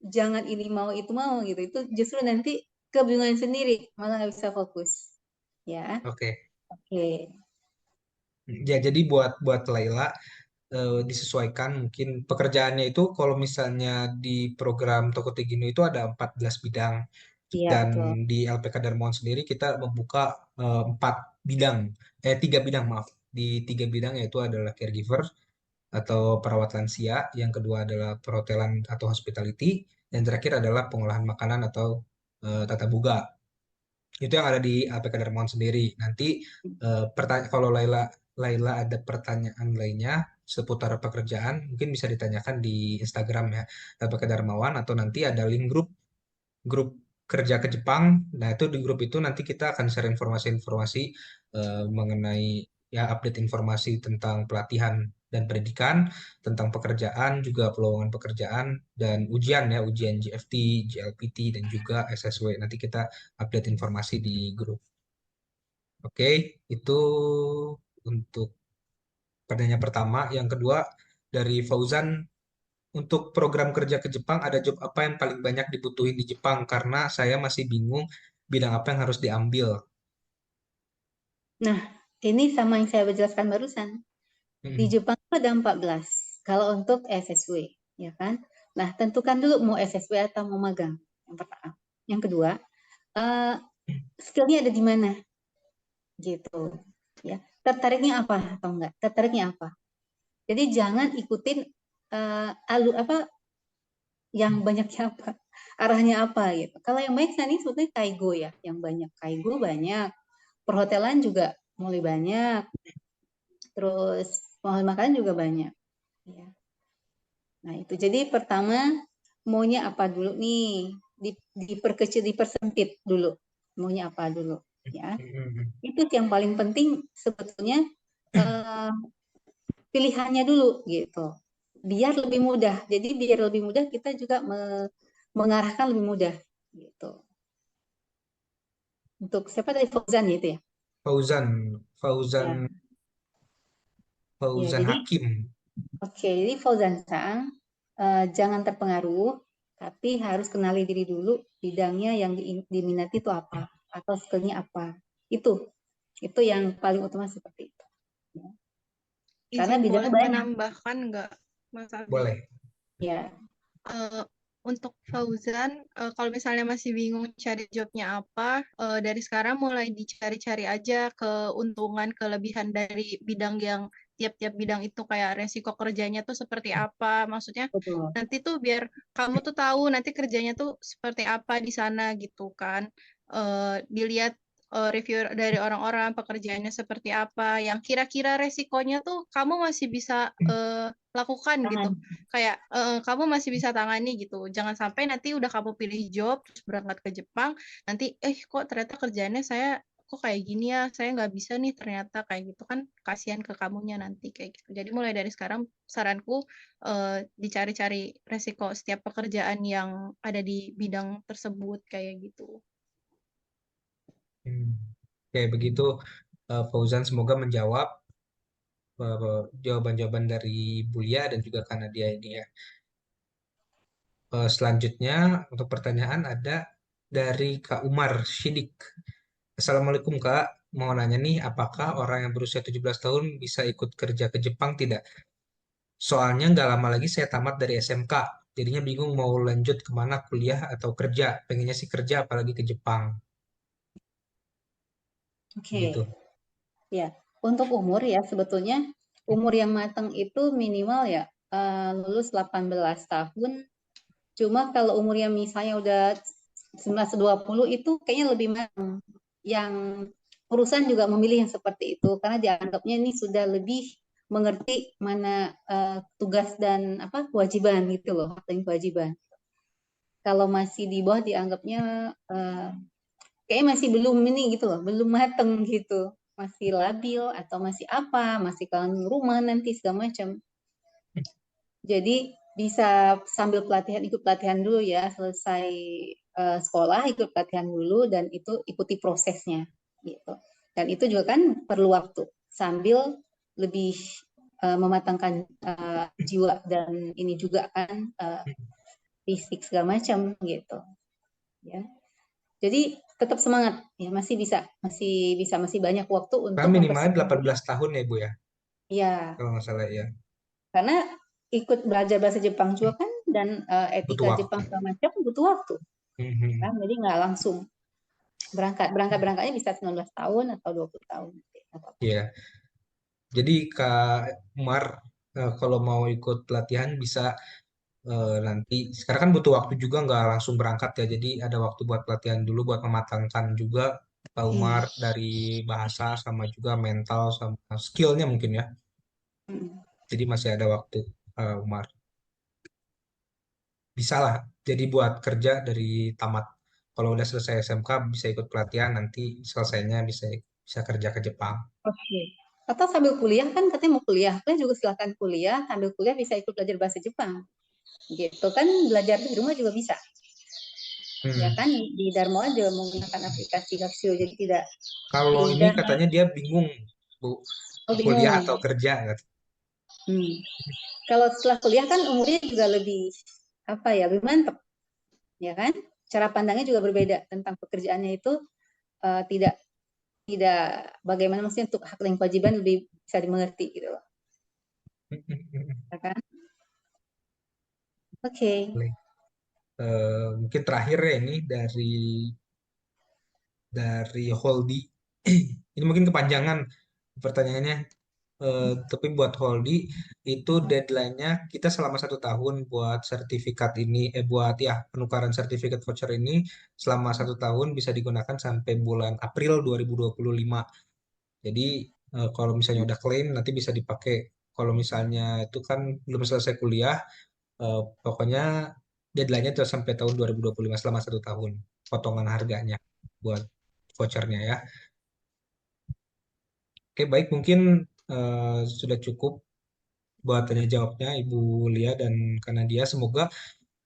Jangan ini mau itu mau gitu. Itu justru nanti kebingungan sendiri, malah nggak bisa fokus. Ya. Oke. Oke. Ya, jadi buat buat Laila disesuaikan mungkin pekerjaannya itu kalau misalnya di program Tokotigino itu ada 14 bidang Iya, dan betul. di LPK Darmawan sendiri kita membuka 4 bidang, 3 bidang maaf, di 3 bidang yaitu adalah caregiver atau perawat lansia, yang kedua adalah perhotelan atau hospitality, dan terakhir adalah pengolahan makanan atau tata boga. Itu yang ada di APK Darmawan sendiri. Nanti kalau Laila ada pertanyaan lainnya seputar pekerjaan, mungkin bisa ditanyakan di Instagram ya, APK Darmawan, atau nanti ada link grup kerja ke Jepang. Nah, itu di grup itu nanti kita akan share informasi-informasi mengenai ya update informasi tentang pelatihan dan pendidikan, tentang pekerjaan, juga peluang pekerjaan dan ujian ya, ujian GFT, JLPT dan juga SSW. Nanti kita update informasi di grup. Oke, itu untuk pertanyaan pertama. Yang kedua dari Fauzan, untuk program kerja ke Jepang, ada job apa yang paling banyak dibutuhin di Jepang? Karena saya masih bingung bidang apa yang harus diambil. Nah, ini sama yang saya jelaskan barusan. Di Hmm. Jepang itu ada 14 kalau untuk SSW, ya kan? Nah, tentukan dulu mau SSW atau mau magang. Yang pertama. Yang kedua, eh, skillnya ada di mana, gitu. Ya, tertariknya apa atau enggak? Tertariknya apa? Jadi jangan ikutin alur apa yang banyaknya apa, arahnya apa gitu. Kalau yang baik nih sebetulnya Kaigo ya, yang banyak Kaigo banyak, perhotelan juga mulai banyak, terus pengolahan makanan juga banyak. Ya. Nah itu jadi pertama maunya apa dulu nih, diperkecil, dipersempit dulu, maunya apa dulu, ya. Itu yang paling penting sebetulnya, eh, pilihannya dulu gitu. Biar lebih mudah. Jadi biar lebih mudah kita juga mengarahkan lebih mudah gitu. Untuk siapa dari Fauzan ya itu ya? Fauzan, Fauzan, Ya, ya Fauzan jadi Hakim. oke, jadi Fauzan Sang, jangan terpengaruh, tapi harus kenali diri dulu bidangnya yang diminati itu apa atau skillnya apa. Itu yang paling utama seperti itu. Ya. Karena Izin bidangnya boleh banyak. menambahkan nggak, Mas Aldi? Boleh. Ya, Eh, untuk Fauzan, kalau misalnya masih bingung cari jobnya apa, dari sekarang mulai dicari-cari aja keuntungan, kelebihan dari bidang yang tiap-tiap bidang itu kayak resiko kerjanya tuh seperti apa. Maksudnya betul. nanti tuh biar kamu tuh tahu nanti kerjanya tuh seperti apa di sana gitu kan. Dilihat review dari orang-orang pekerjaannya seperti apa, yang kira-kira resikonya tuh kamu masih bisa lakukan gitu. Tangan. Kayak kamu masih bisa tangani gitu. Jangan sampai nanti udah kamu pilih job terus berangkat ke Jepang, nanti kok ternyata kerjaannya saya kok kayak gini ya, saya nggak bisa nih ternyata kayak gitu kan, kasihan ke kamunya nanti kayak gitu. Jadi mulai dari sekarang saranku dicari-cari resiko setiap pekerjaan yang ada di bidang tersebut kayak gitu. Hmm. Oke, begitu Fauzan, semoga menjawab jawaban-jawaban dari Bulia dan juga Kanadia ini ya. Selanjutnya untuk pertanyaan ada dari Kak Umar Shidik. Assalamualaikum Kak, mau nanya nih, apakah orang yang berusia 17 tahun bisa ikut kerja ke Jepang tidak? Soalnya nggak lama lagi saya tamat dari SMK, jadinya bingung mau lanjut kemana kuliah atau kerja. Pengennya sih kerja apalagi ke Jepang. Oke. Begitu. Ya, untuk umur ya sebetulnya umur yang matang itu minimal ya lulus 18 tahun. Cuma kalau umurnya misalnya udah 19-20 itu kayaknya lebih matang. Yang perusahaan juga memilih yang seperti itu karena dianggapnya ini sudah lebih mengerti mana tugas dan apa kewajiban gitu loh, hak dan kewajiban. Kalau masih di bawah dianggapnya kayaknya masih belum ini gitu loh, belum mateng gitu. Masih labil atau masih apa, masih kangen rumah nanti segala macam. Jadi bisa sambil pelatihan, ikut pelatihan dulu ya, selesai sekolah ikut pelatihan dulu dan itu ikuti prosesnya gitu. Dan itu juga kan perlu waktu sambil lebih mematangkan jiwa dan ini juga kan fisik segala macam gitu ya. Jadi tetap semangat ya, masih banyak waktu Kan untuk minimalnya mempersiapkan diri. 18 tahun ya Bu ya, Ya, kalau nggak salah ya. karena ikut belajar bahasa Jepang juga kan dan Butuh etika waktu. Jepang segala macam butuh waktu Mhm. kan. Jadi nggak langsung berangkatnya bisa 19 tahun atau 20 tahun nanti. Iya. Jadi Kak Umar, kalau mau ikut pelatihan bisa nanti. Sekarang kan butuh waktu juga, nggak langsung berangkat ya. Jadi ada waktu buat pelatihan dulu, buat mematangkan juga Kak Iya. Umar dari bahasa sama juga mental sama skillnya mungkin ya. Hmm. Jadi masih ada waktu Umar. Bisa lah. Jadi buat kerja dari tamat. Kalau udah selesai SMK bisa ikut pelatihan, nanti selesainya bisa bisa kerja ke Jepang. Oke. Atau sambil kuliah kan katanya mau kuliah, kalian juga silakan kuliah, sambil kuliah bisa ikut belajar bahasa Jepang. Gitu kan, belajar di rumah juga bisa. Ya Hmm. kan di Darmawan juga menggunakan aplikasi Gaksio jadi Kalau ini tidak katanya dia bingung, Bu, oh, kuliah bingung. atau kerja, gitu. Hmm. Kalau setelah kuliah kan umurnya juga lebih lebih mantap, ya kan? Cara pandangnya juga berbeda tentang pekerjaannya itu tidak tidak bagaimana maksudnya untuk hak dan kewajiban lebih bisa dimengerti gitu loh, ya kan? Oke. Mungkin terakhir ya ini dari Holdi. Ini mungkin kepanjangan pertanyaannya. Tapi buat Holdi itu deadline-nya kita selama 1 tahun buat sertifikat ini, buat ya penukaran sertifikat voucher ini selama 1 tahun bisa digunakan sampai bulan April 2025. Jadi kalau misalnya udah klaim nanti bisa dipakai. Kalau misalnya itu kan belum selesai kuliah, pokoknya deadline-nya itu sampai tahun 2025 selama 1 tahun potongan harganya buat vouchernya ya. Oke, baik, mungkin sudah cukup buat tanya jawabnya Ibu Lia dan Kanadia. Semoga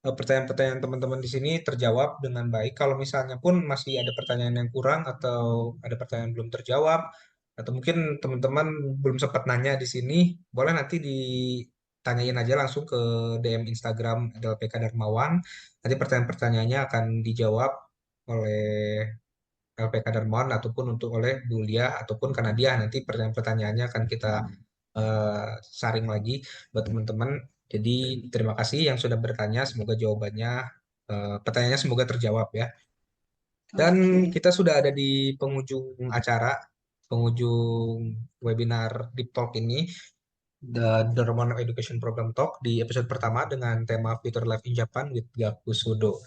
pertanyaan-pertanyaan teman-teman di sini terjawab dengan baik. Kalau misalnya pun masih ada pertanyaan yang kurang atau ada pertanyaan belum terjawab, atau mungkin teman-teman belum sempat nanya di sini, boleh nanti ditanyain aja langsung ke DM Instagram LPK Darmawan. Nanti pertanyaan-pertanyaannya akan dijawab oleh LPK Darmawan ataupun untuk oleh Bu Lia ataupun Kanadia. Nanti pertanyaan-pertanyaannya akan kita saring lagi buat teman-teman. Jadi terima kasih yang sudah bertanya. Semoga jawabannya, pertanyaannya semoga terjawab ya. Dan Oke. kita sudah ada di penghujung acara, penghujung webinar Deep Talk ini, The Roman Education Program Talk di episode pertama dengan tema Future Life in Japan with Gaku Sudo.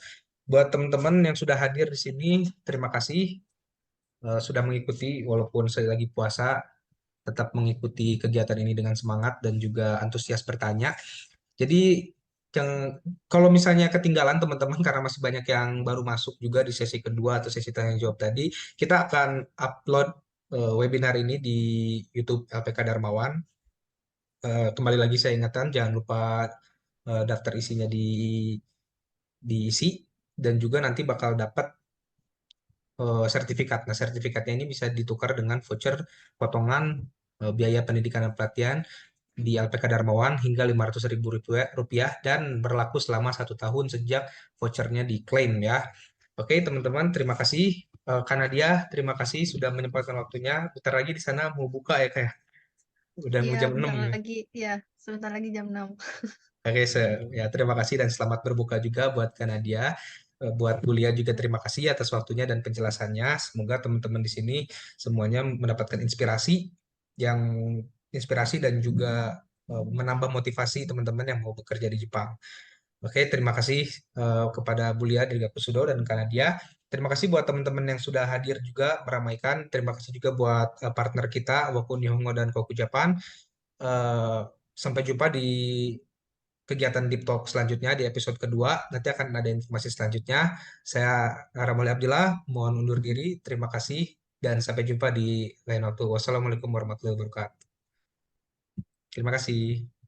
Buat teman-teman yang sudah hadir di sini, terima kasih sudah mengikuti walaupun saya lagi puasa, tetap mengikuti kegiatan ini dengan semangat dan juga antusias bertanya. Jadi yang kalau misalnya ketinggalan teman-teman karena masih banyak yang baru masuk juga di sesi kedua atau sesi tanya jawab tadi, kita akan upload webinar ini di YouTube LPK Darmawan. Kembali lagi saya ingatkan jangan lupa daftar isinya diisi dan juga nanti bakal dapat sertifikat. Nah, sertifikatnya ini bisa ditukar dengan voucher potongan biaya pendidikan dan pelatihan di LPK Darmawan hingga Rp500.000 dan berlaku selama 1 tahun sejak vouchernya diklaim ya. Oke teman-teman, terima kasih. Kanadia, terima kasih sudah menyempatkan waktunya. Bentar lagi di sana mau buka ya kayak. Udah mau Iya, jam 6 bentar nih. lagi, ya, sebentar lagi jam 6. Oke, ya terima kasih dan selamat berbuka juga buat Kanadia. Buat Bulia juga terima kasih atas waktunya dan penjelasannya. Semoga teman-teman di sini semuanya mendapatkan yang inspirasi dan juga menambah motivasi teman-teman yang mau bekerja di Jepang. Oke, terima kasih kepada Bulia dari Gakusudo dan Kanadia. Terima kasih buat teman-teman yang sudah hadir juga meramaikan. Terima kasih juga buat partner kita Waku Nihongo dan Koku Japan. Eh, Sampai jumpa di kegiatan Deep Talk selanjutnya di episode kedua. Nanti akan ada informasi selanjutnya. Saya Ramali Abdillah, mohon undur diri. Terima kasih dan sampai jumpa di lain waktu. Wassalamualaikum warahmatullahi wabarakatuh. Terima kasih.